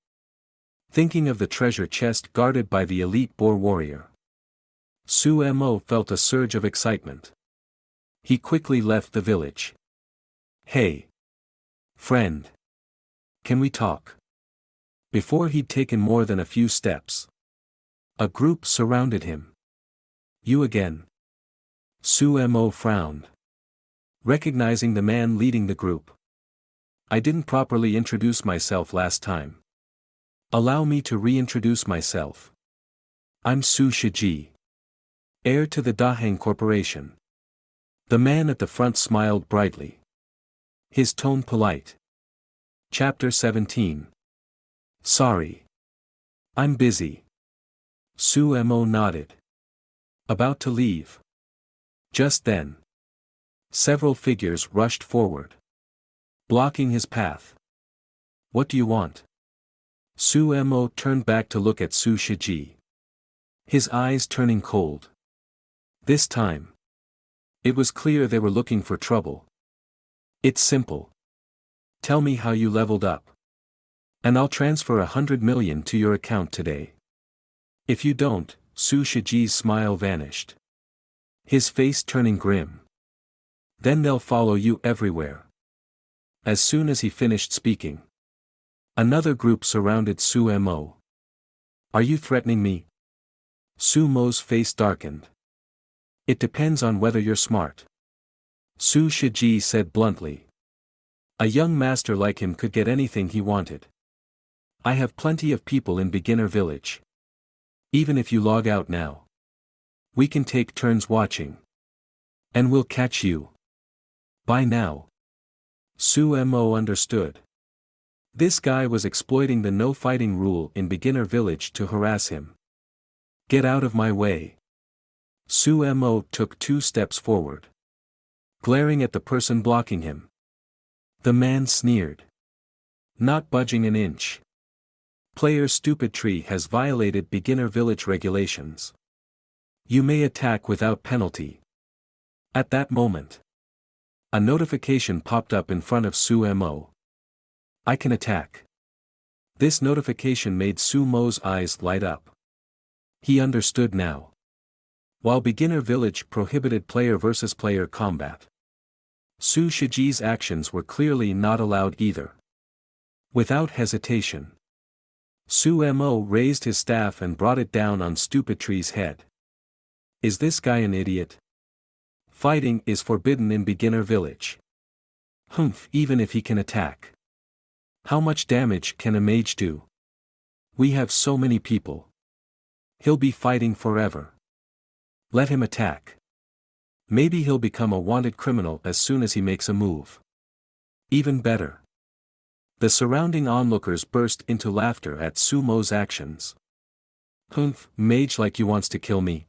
Speaker 1: Thinking of the treasure chest guarded by the elite boar warrior, Su Mo felt a surge of excitement. He quickly left the village. Hey, friend. Can we talk? Before he'd taken more than a few steps, a group surrounded him. You again? Su Mo frowned, recognizing the man leading the group. I didn't properly introduce myself last time. Allow me to reintroduce myself. I'm Su Shiji, heir to the Daunting Corporation. The man at the front smiled brightly, his tone polite. Chapter 17. Sorry. I'm busy. Su Mo nodded, about to leave. Just then, several figures rushed forward, blocking his path. What do you want? Su Mo turned back to look at Su Shiji, his eyes turning cold. This time, it was clear they were looking for trouble. It's simple. Tell me how you leveled up, and I'll transfer 100 million to your account today. If you don't, Su Shiji's smile vanished, his face turning grim. Then they'll follow you everywhere. As soon as he finished speaking, another group surrounded Su Mo. Are you threatening me? Su Mo's face darkened. It depends on whether you're smart, Su Shiji said bluntly. A young master like him could get anything he wanted. I have plenty of people in beginner village. Even if you log out now, we can take turns watching. And we'll catch you. By now, Su Mo understood. This guy was exploiting the no fighting rule in beginner village to harass him. Get out of my way. Su Mo took 2 steps forward, glaring at the person blocking him. The man sneered, not budging an inch. Player Stupid Tree has violated beginner village regulations. You may attack without penalty. At that moment, a notification popped up in front of Su Mo. I can attack. This notification made Su Mo's eyes light up. He understood now. While beginner village prohibited player versus player combat. Su Shiji's actions were clearly not allowed either. Without hesitation, Su Mo raised his staff and brought it down on Stupid Tree's head. Is this guy an idiot? Fighting is forbidden in beginner village. Humph, even if he can attack. How much damage can a mage do? We have so many people. He'll be fighting forever. Let him attack. Maybe he'll become a wanted criminal as soon as he makes a move. Even better. The surrounding onlookers burst into laughter at Sumo's actions. Humph, mage like you wants to kill me.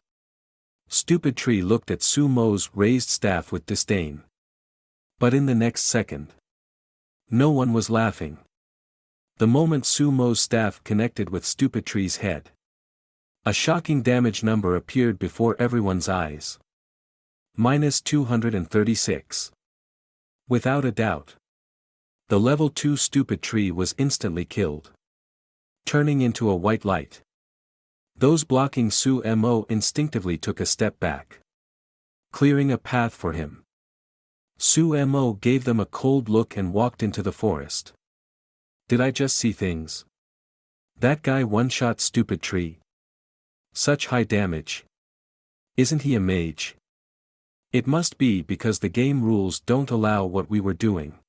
Speaker 1: Stupid Tree looked at Sumo's raised staff with disdain. But in the next second, no one was laughing. The moment Sumo's staff connected with Stupid Tree's head, a shocking damage number appeared before everyone's eyes. -236. Without a doubt, the level 2 Stupid Tree was instantly killed, turning into a white light. Those blocking Su Mo instinctively took a step back, clearing a path for him. Su Mo gave them a cold look and walked into the forest. Did I just see things? That guy one-shot Stupid Tree. Such high damage. Isn't he a mage? It must be because the game rules don't allow what we were doing.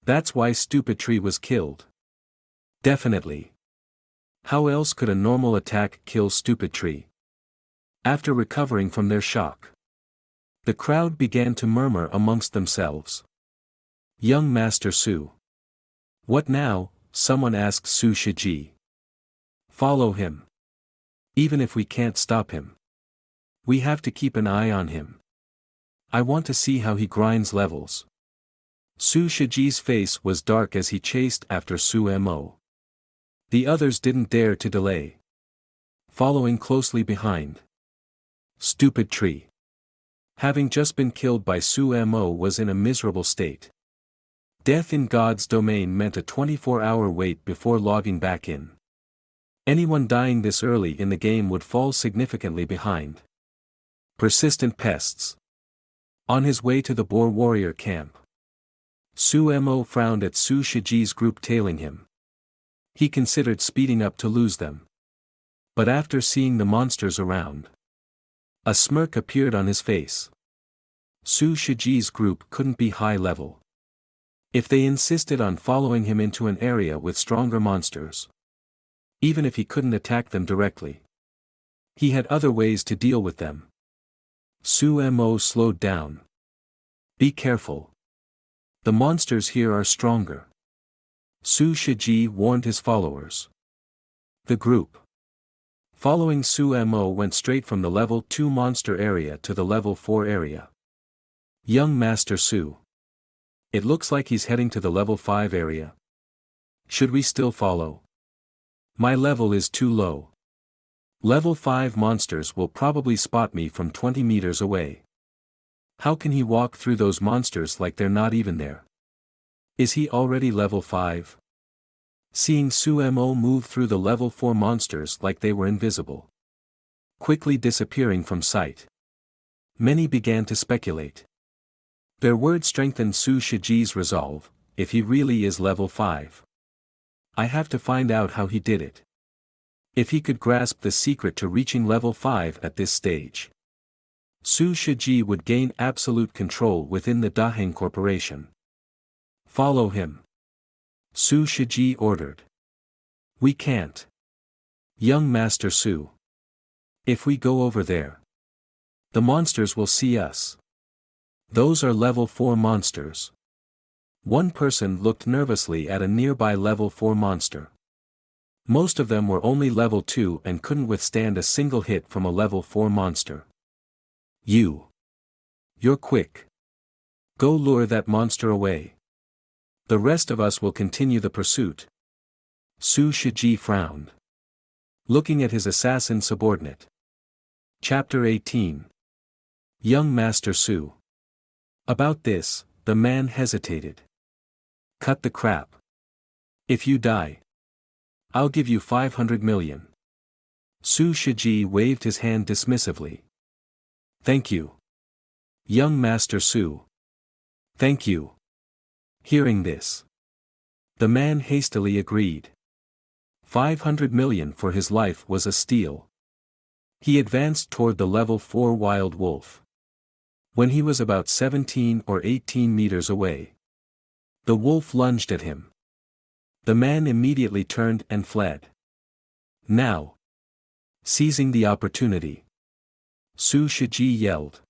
Speaker 1: That's why Stupid Tree was killed. Definitely. How else could a normal attack kill Stupid Tree? After recovering from their shock, the crowd began to murmur amongst themselves. Young Master Su. What now? Someone asked Su Shiji. Follow him. Even if we can't stop him, we have to keep an eye on him. I want to see how he grinds levels. Su Shiji's face was dark as he chased after Su Mo. The others didn't dare to delay, following closely behind. Stupid Tree, having just been killed by Su Mo, was in a miserable state. Death in God's domain meant a 24-hour wait before logging back in. Anyone dying this early in the game would fall significantly behind. Persistent pests. On his way to the Boar Warrior camp, Su Mo frowned at Su Shiji's group tailing him. He considered speeding up to lose them. But after seeing the monsters around, a smirk appeared on his face. Su Shiji's group couldn't be high level. If they insisted on following him into an area with stronger monsters, even if he couldn't attack them directly, he had other ways to deal with them. Su Mo slowed down. Be careful. The monsters here are stronger. Su Shiji warned his followers. The group, following Su Mo, went straight from the level 2 monster area to the level 4 area. Young Master Su. It looks like he's heading to the level 5 area. Should we still follow? My level is too low. Level 5 monsters will probably spot me from 20 meters away. How can he walk through those monsters like they're not even there? Is he already level 5? Seeing Su Mo move through the level 4 monsters like they were invisible, quickly disappearing from sight, many began to speculate. Their words strengthened Su Shiji's resolve. If he really is level 5, I have to find out how he did it. If he could grasp the secret to reaching level 5 at this stage, Su Shiji would gain absolute control within the Daheng Corporation. Follow him. Su Shiji ordered. We can't. Young Master Su. If we go over there, the monsters will see us. Those are level 4 monsters. One person looked nervously at a nearby level 4 monster. Most of them were only level 2 and couldn't withstand a single hit from a level 4 monster. You're quick. Go lure that monster away. The rest of us will continue the pursuit. Su Shiji frowned, looking at his assassin subordinate. Chapter 18. Young Master Su. About this, the man hesitated. Cut the crap. If you die, I'll give you 500 million. Su Shiji waved his hand dismissively. Thank you. Young Master Su. Thank you. Hearing this, the man hastily agreed. 500 million for his life was a steal. He advanced toward the level 4 wild wolf. When he was about 17 or 18 meters away, the wolf lunged at him. The man immediately turned and fled. Now, seizing the opportunity, Su Shiji yelled.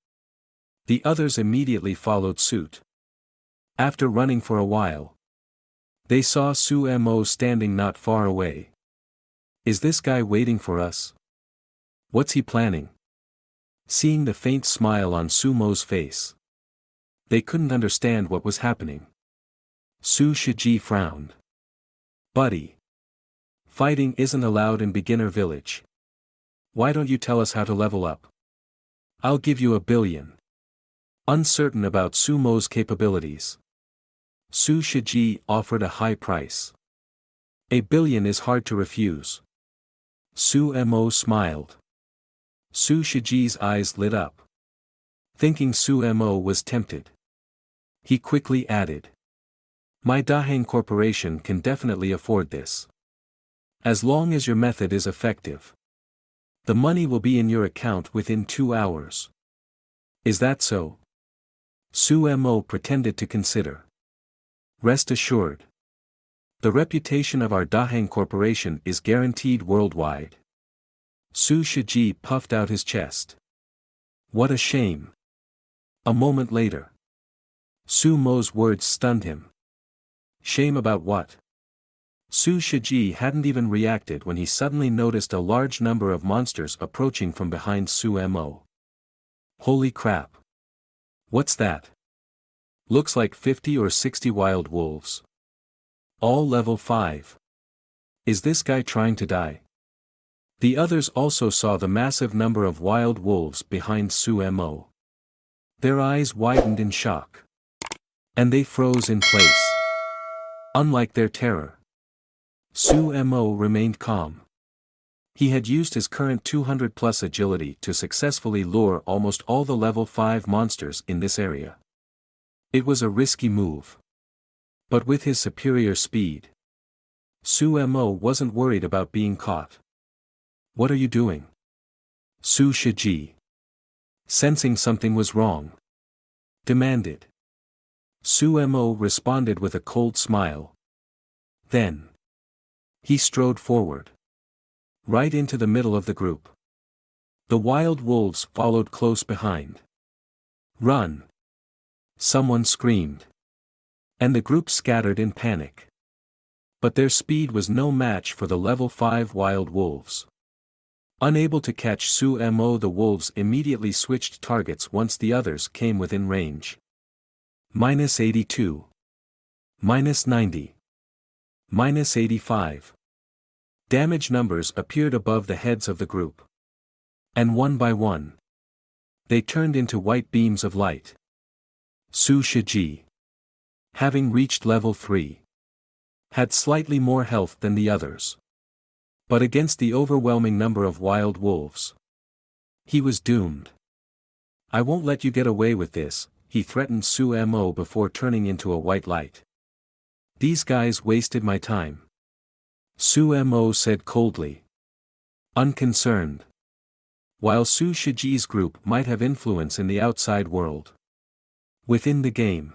Speaker 1: The others immediately followed suit. After running for a while, they saw Su Mo standing not far away. Is this guy waiting for us? What's he planning? Seeing the faint smile on Su Mo's face, they couldn't understand what was happening. Su Shiji frowned. Buddy, fighting isn't allowed in beginner village. Why don't you tell us how to level up? I'll give you 1 billion. Uncertain about Su Mo's capabilities, Su Shiji offered a high price. 1 billion is hard to refuse. Su Mo smiled. Su Shiji's eyes lit up. Thinking Su Mo was tempted, he quickly added. My Dahang Corporation can definitely afford this. As long as your method is effective, the money will be in your account within 2 hours. Is that so? Su Mo pretended to consider. Rest assured. The reputation of our Dahang Corporation is guaranteed worldwide. Su Shiji puffed out his chest. What a shame. A moment later, Su Mo's words stunned him. Shame about what? Su Shiji hadn't even reacted when he suddenly noticed a large number of monsters approaching from behind Su Mo. Holy crap. What's that? Looks like 50 or 60 wild wolves. All level 5. Is this guy trying to die? The others also saw the massive number of wild wolves behind Su Mo. Their eyes widened in shock. And they froze in place. Unlike their terror, Su Mo remained calm. He had used his current 200+ agility to successfully lure almost all the level 5 monsters in this area. It was a risky move. But with his superior speed, Su Mo wasn't worried about being caught. What are you doing? Su Shiji, sensing something was wrong, demanded. Su Mo responded with a cold smile. Then, he strode forward, right into the middle of the group. The wild wolves followed close behind. Run! Someone screamed. And the group scattered in panic. But their speed was no match for the level 5 wild wolves. Unable to catch Su Mo, the wolves immediately switched targets once the others came within range. -82. -90. -85. Damage numbers appeared above the heads of the group. And one by one, they turned into white beams of light. Su Shiji, having reached level 3, had slightly more health than the others. But against the overwhelming number of wild wolves, he was doomed. I won't let you get away with this, he threatened Su Mo before turning into a white light. These guys wasted my time. Su Mo said coldly. Unconcerned. While Su Shiji's group might have influence in the outside world, within the game,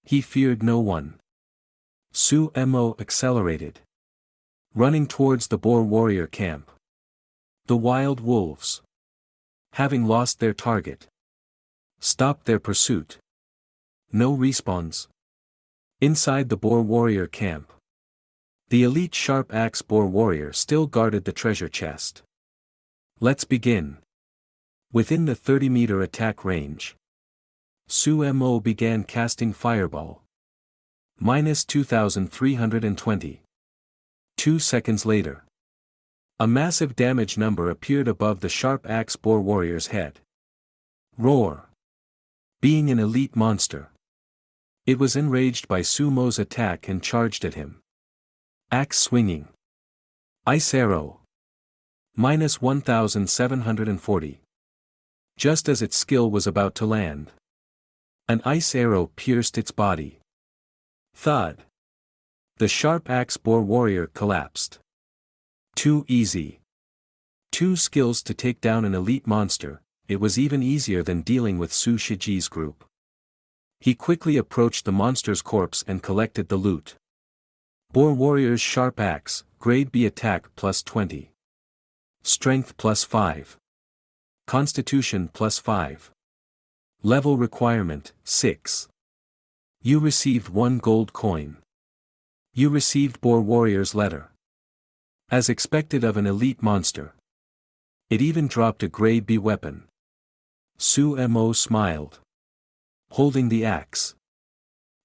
Speaker 1: he feared no one. Su Mo accelerated, running towards the Boar warrior camp. The wild wolves, having lost their target, stopped their pursuit. No respawns. Inside the Boar warrior camp, the elite sharp axe Boar warrior still guarded the treasure chest. Let's begin. Within the 30-meter attack range, Su Mo began casting fireball. -2320. 2 seconds later, a massive damage number appeared above the sharp axe Boar warrior's head. Roar! Being an elite monster, it was enraged by Su Mo's attack and charged at him. Axe swinging. Ice arrow. -1740. Just as its skill was about to land, an ice arrow pierced its body. Thud. The sharp axe boar warrior collapsed. Too easy. 2 skills to take down an elite monster. It was even easier than dealing with Su Shiji's group. He quickly approached the monster's corpse and collected the loot. Boar warrior's sharp axe, grade B attack plus 20. Strength plus 5. Constitution plus 5. Level requirement, 6. You received 1 gold coin. You received Boar Warrior's letter. As expected of an elite monster. It even dropped a grade B weapon. Su Mo smiled. Holding the axe.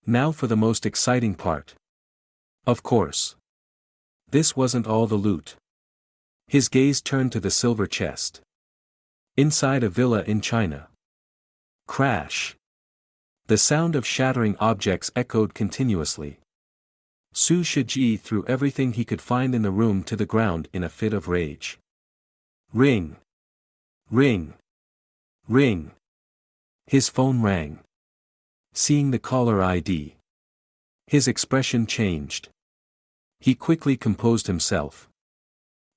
Speaker 1: Now for the most exciting part. Of course. This wasn't all the loot. His gaze turned to the silver chest. Inside a villa in China. Crash. The sound of shattering objects echoed continuously. Su Shiji threw everything he could find in the room to the ground in a fit of rage. Ring. Ring. Ring. His phone rang. Seeing the caller ID. His expression changed. He quickly composed himself.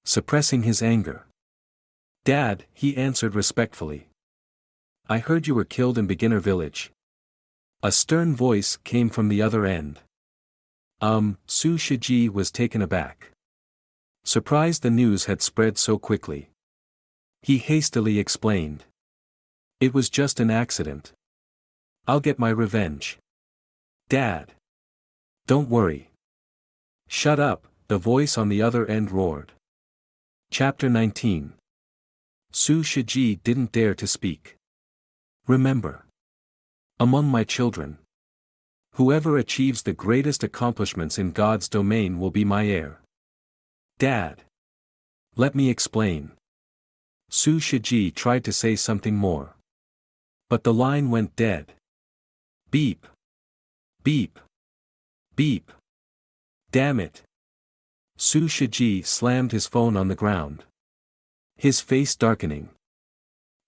Speaker 1: Suppressing his anger. Dad, he answered respectfully. I heard you were killed in Beginner Village. A stern voice came from the other end. Su Shiji was taken aback. Surprised the news had spread so quickly. He hastily explained. It was just an accident. I'll get my revenge. Dad. Don't worry. Shut up, the voice on the other end roared. Chapter 19. Su Shiji didn't dare to speak. Remember. Among my children. Whoever achieves the greatest accomplishments in God's domain will be my heir. Dad. Let me explain. Su Shiji tried to say something more. But the line went dead. Beep. Beep. Beep. Damn it. Su Shiji slammed his phone on the ground. His face darkening.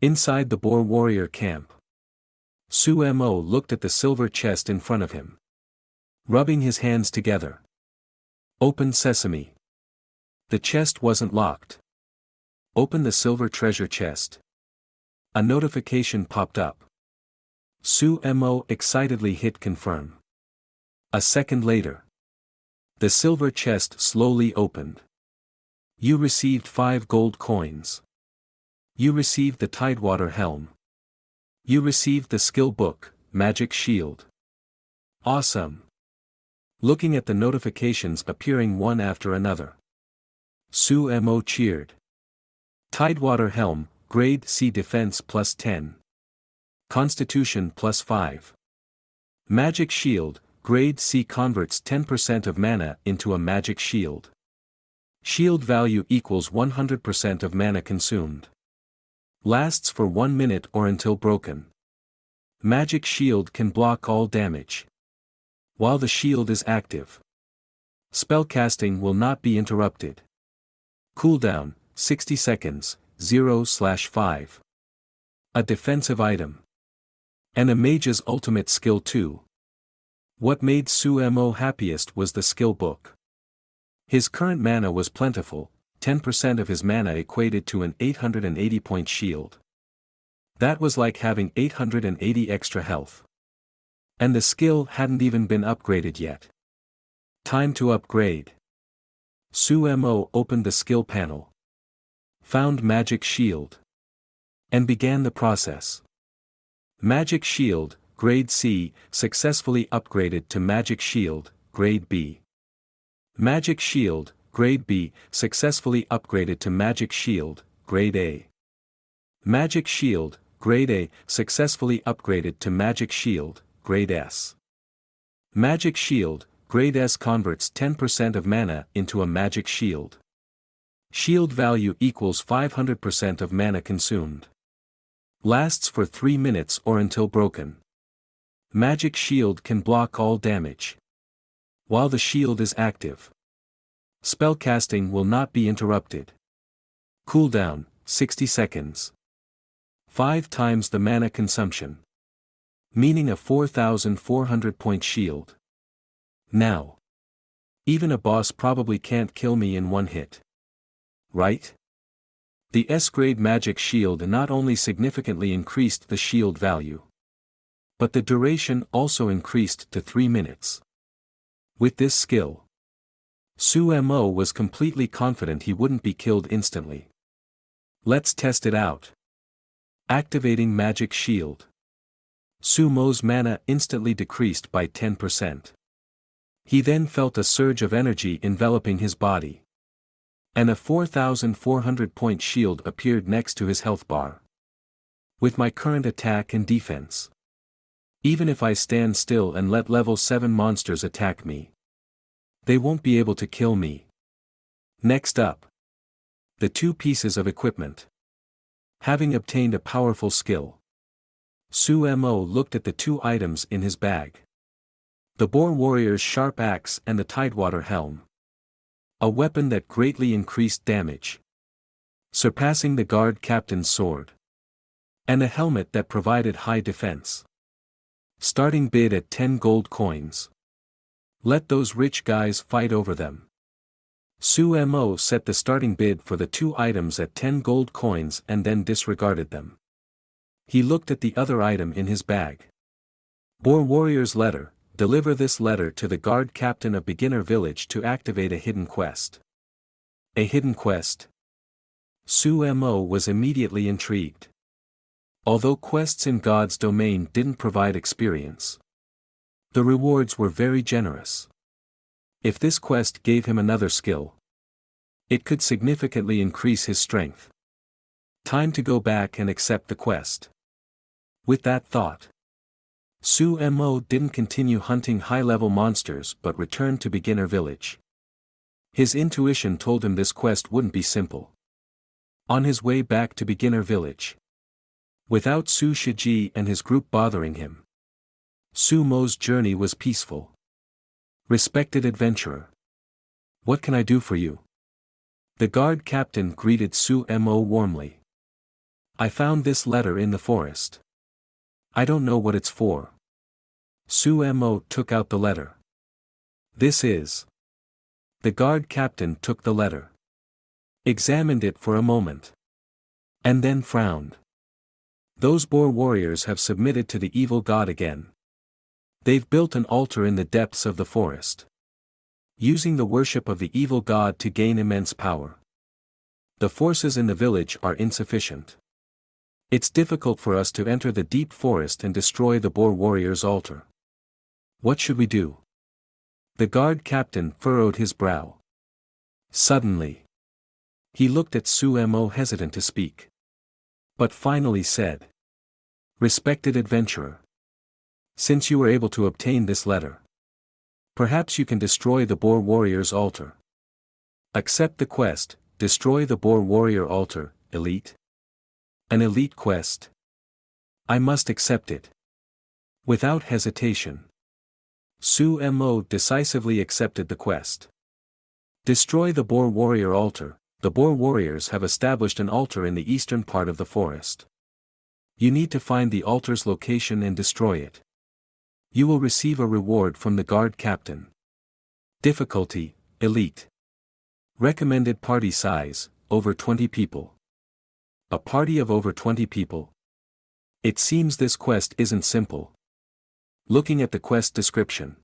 Speaker 1: Inside the Boar Warrior camp. Su Mo looked at the silver chest in front of him. Rubbing his hands together. Open sesame. The chest wasn't locked. Open the silver treasure chest. A notification popped up. Su Mo excitedly hit confirm. A second later. The silver chest slowly opened. You received 5 gold coins. You received the Tidewater helm. You received the skill book, Magic Shield. Awesome. Looking at the notifications appearing one after another. Su Mo cheered. Tidewater helm, grade C defense plus 10. Constitution plus 5. Magic Shield, grade C converts 10% of mana into a magic shield. Shield value equals 100% of mana consumed. Lasts for 1 minute or until broken. Magic Shield can block all damage. While the shield is active. Spellcasting will not be interrupted. Cooldown, 60 seconds, 0/5. A defensive item. And a mage's ultimate skill too. What made Su Mo happiest was the skill book. His current mana was plentiful, 10% of his mana equated to an 880-point shield. That was like having 880 extra health. And the skill hadn't even been upgraded yet. Time to upgrade. Su Mo opened the skill panel. Found Magic Shield. And began the process. Magic Shield, grade C, successfully upgraded to Magic Shield, grade B. Magic Shield, grade B, successfully upgraded to Magic Shield, grade A. Magic Shield, grade A, successfully upgraded to Magic Shield, grade S. Magic Shield, grade S converts 10% of mana into a magic shield. Shield value equals 500% of mana consumed. Lasts for 3 minutes or until broken. Magic Shield can block all damage. While the shield is active. Spellcasting will not be interrupted. Cooldown, 60 seconds. 5 times the mana consumption. Meaning a 4,400 point shield. Now. Even a boss probably can't kill me in one hit. Right? The S-grade magic shield not only significantly increased the shield value, but the duration also increased to 3 minutes. With this skill, Su-Mo was completely confident he wouldn't be killed instantly. Let's test it out. Activating magic shield. Su-Mo's mana instantly decreased by 10%. He then felt a surge of energy enveloping his body. And a 4,400 point shield appeared next to his health bar. With my current attack and defense, even if I stand still and let level 7 monsters attack me, they won't be able to kill me. Next up, the 2 pieces of equipment. Having obtained a powerful skill, Su-Mo looked at the 2 items in his bag. The Boar Warrior's sharp axe and the Tidewater helm. A weapon that greatly increased damage, surpassing the guard captain's sword. And a helmet that provided high defense. Starting bid at 10 gold coins. Let those rich guys fight over them. Su-Mo set the starting bid for the 2 items at 10 gold coins and then disregarded them. He looked at the other item in his bag. Boar Warrior's letter. Deliver this letter to the guard captain of beginner village to activate a hidden quest. A hidden quest? Su-Mo was immediately intrigued. Although quests in God's domain didn't provide experience, the rewards were very generous. If this quest gave him another skill, it could significantly increase his strength. Time to go back and accept the quest. With that thought, Su-Mo didn't continue hunting high-level monsters but returned to beginner village. His intuition told him this quest wouldn't be simple. On his way back to beginner village, without Su Shiji and his group bothering him, Su-Mo's journey was peaceful. Respected adventurer. What can I do for you? The guard captain greeted Su-Mo warmly. I found this letter in the forest. I don't know what it's for. Su-Mo took out the letter. This is. The guard captain took the letter. Examined it for a moment. And then frowned. Those Boar Warriors have submitted to the evil god again. They've built an altar in the depths of the forest, using the worship of the evil god to gain immense power. The forces in the village are insufficient. It's difficult for us to enter the deep forest and destroy the Boar Warrior's altar. What should we do? The guard captain furrowed his brow. Suddenly, he looked at Su-Mo hesitant to speak, but finally said, Respected adventurer. Since you were able to obtain this letter, perhaps you can destroy the Boar Warrior's altar. Accept the quest, destroy the Boar Warrior altar, elite. An elite quest. I must accept it. Without hesitation, Su-Mo decisively accepted the quest. Destroy the Boar Warrior altar. The Boar Warriors have established an altar in the eastern part of the forest. You need to find the altar's location and destroy it. You will receive a reward from the guard captain. Difficulty, elite. Recommended party size, over 20 people. A party of over 20 people. It seems this quest isn't simple. Looking at the quest description,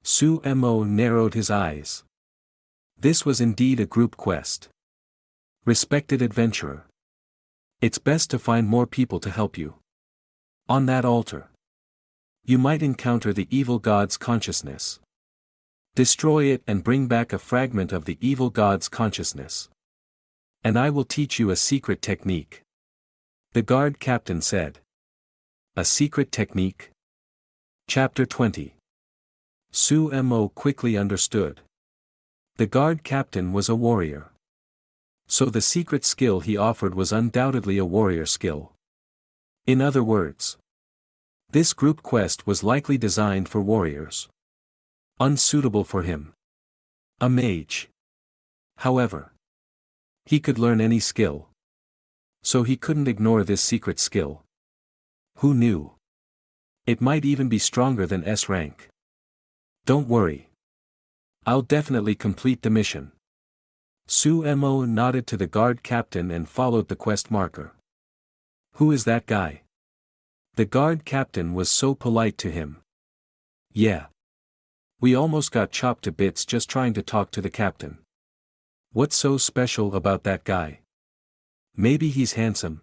Speaker 1: Su-Mo narrowed his eyes. This was indeed a group quest. Respected adventurer. It's best to find more people to help you. On that altar, you might encounter the evil god's consciousness. Destroy it and bring back a fragment of the evil god's consciousness. And I will teach you a secret technique. The guard captain said. A secret technique? Chapter 20. Su-Mo quickly understood. The guard captain was a warrior. So the secret skill he offered was undoubtedly a warrior skill. In other words, this group quest was likely designed for warriors. Unsuitable for him. A mage. However, he could learn any skill. So he couldn't ignore this secret skill. Who knew? It might even be stronger than S rank. Don't worry. I'll definitely complete the mission. Su-mo nodded to the guard captain and followed the quest marker. Who is that guy? The guard captain was so polite to him. Yeah. We almost got chopped to bits just trying to talk to the captain. What's so special about that guy? Maybe he's handsome.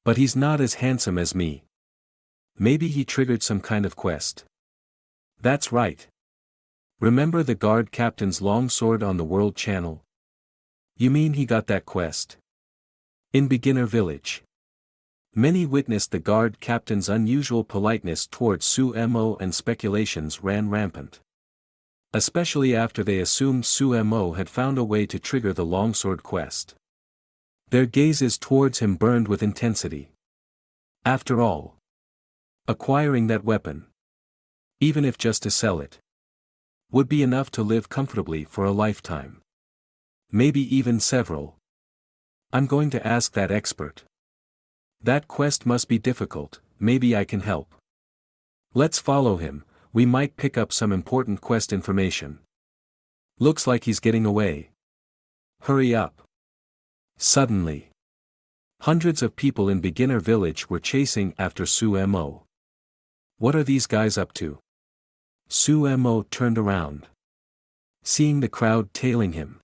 Speaker 1: But he's not as handsome as me. Maybe he triggered some kind of quest. That's right. Remember the guard captain's long sword on the World Channel? You mean he got that quest? In Beginner Village. Many witnessed the guard captain's unusual politeness towards Su-mo and speculations ran rampant. Especially after they assumed Su-mo had found a way to trigger the longsword quest. Their gazes towards him burned with intensity. After all, acquiring that weapon, even if just to sell it, would be enough to live comfortably for a lifetime. Maybe even several. I'm going to ask that expert. That quest must be difficult, maybe I can help. Let's follow him, we might pick up some important quest information. Looks like he's getting away. Hurry up. Suddenly, hundreds of people in Beginner Village were chasing after Su-mo. What are these guys up to? Su-mo turned around, seeing the crowd tailing him.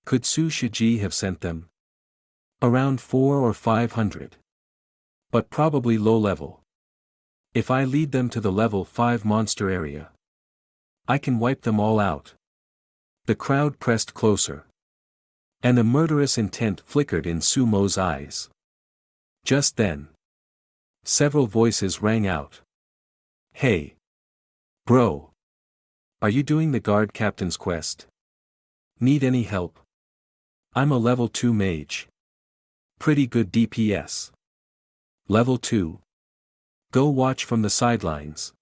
Speaker 1: Could Su Shiji have sent them? Around 400 or 500. But probably low level. If I lead them to the level 5 monster area, I can wipe them all out. The crowd pressed closer. And a murderous intent flickered in Su-mo's eyes. Just then, several voices rang out. Hey! Bro! Are you doing the guard captain's quest? Need any help? I'm a level 2 mage. Pretty good DPS. Level 2. Go watch from the sidelines.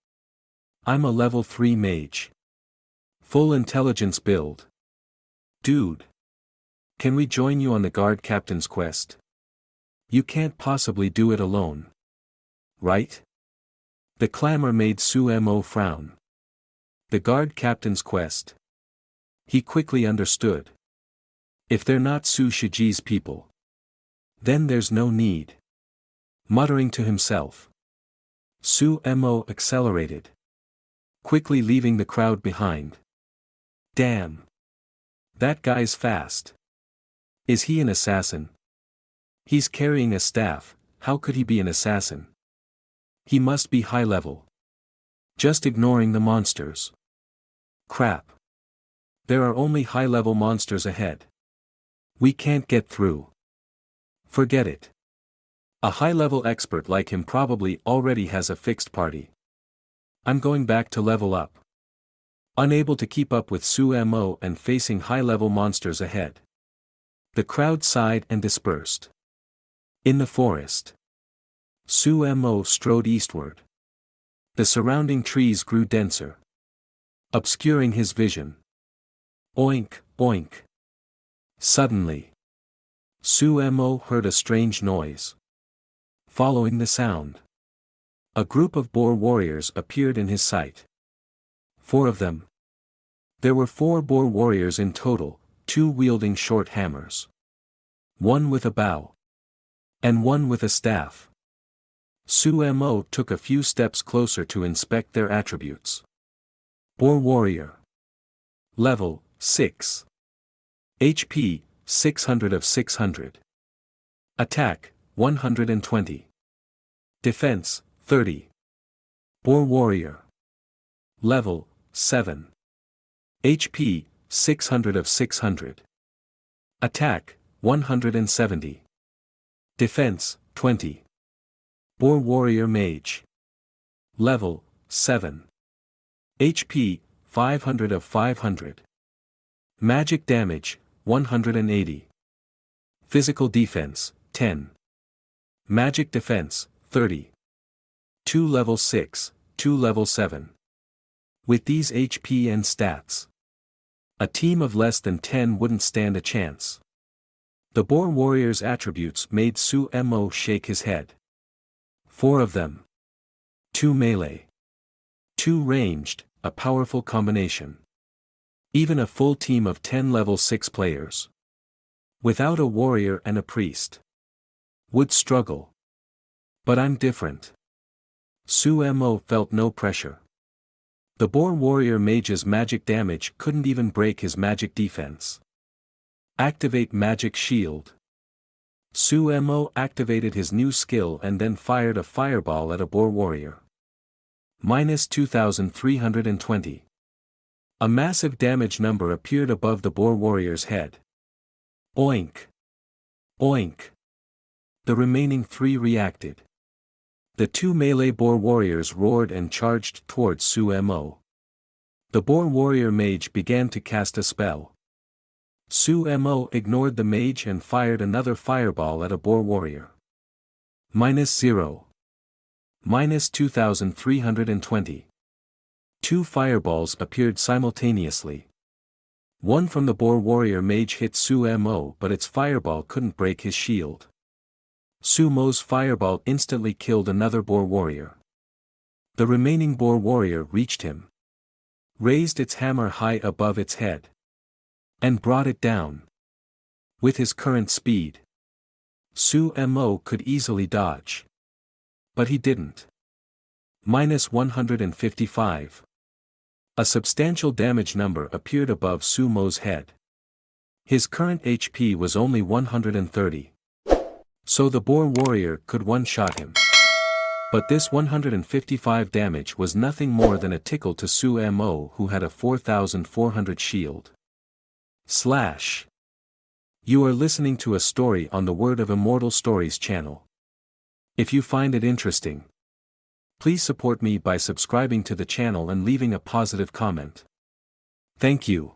Speaker 1: I'm a level 3 mage. Full intelligence build. Dude. Can we join you on the guard captain's quest? You can't possibly do it alone. Right? The clamor made Su-mo frown. The guard captain's quest. He quickly understood. If they're not Su Shiji's people, then there's no need. Muttering to himself, Su-mo accelerated, quickly leaving the crowd behind. Damn. That guy's fast. Is he an assassin? He's carrying a staff, how could he be an assassin? He must be high level. Just ignoring the monsters. Crap. There are only high level monsters ahead. We can't get through. Forget it. A high level expert like him probably already has a fixed party. I'm going back to level up. Unable to keep up with Su-mo and facing high level monsters ahead. The crowd sighed and dispersed. In the forest, Su-mo strode eastward. The surrounding trees grew denser, obscuring his vision. Oink, oink. Suddenly, Su-mo heard a strange noise. Following the sound, a group of boar warriors appeared in his sight. 4 of them. There were 4 boar warriors in total, 2 wielding short hammers. 1 with a bow. And 1 with a staff. Su-mo took a few steps closer to inspect their attributes. Boar warrior. Level, 6. HP, 600 of 600. Attack, 120. Defense, 30. Boar warrior. Level, 7. HP, 600 of 600. Attack, 170. Defense, 20. Boar warrior mage. Level, 7. HP, 500 of 500. Magic damage, 180. Physical defense, 10. Magic defense, 30. 2 level 6, 2 level 7. With these HP and stats, a team of less than 10 wouldn't stand a chance. The Boar Warrior's attributes made Su-mo shake his head. 4 of them. 2 melee. 2 ranged, a powerful combination. Even a full team of 10 level 6 players, without a warrior and a priest, would struggle. But I'm different. Su-mo felt no pressure. The Boar Warrior Mage's magic damage couldn't even break his magic defense. Activate Magic Shield. Su-mo activated his new skill and then fired a fireball at a Boar Warrior. Minus 2320. A massive damage number appeared above the Boar Warrior's head. Oink! Oink! The remaining 3 reacted. The 2 melee Boar Warriors roared and charged towards Su-mo. The Boar Warrior Mage began to cast a spell. Su-mo ignored the mage and fired another fireball at a Boar Warrior. Minus 0. Minus 2320. 2 fireballs appeared simultaneously. One from the Boar Warrior Mage hit Su-mo, but its fireball couldn't break his shield. Su-mo's fireball instantly killed another Boar Warrior. The remaining Boar Warrior reached him, raised its hammer high above its head, and brought it down. With his current speed, Su-mo could easily dodge. But he didn't. Minus 155. A substantial damage number appeared above Su-mo's head. His current HP was only 130. So the Boar Warrior could one-shot him. But this 155 damage was nothing more than a tickle to Su-mo, who had a 4400 shield. Slash. You are listening to a story on the Word of Immortal Stories channel. If you find it interesting, please support me by subscribing to the channel and leaving a positive comment. Thank you.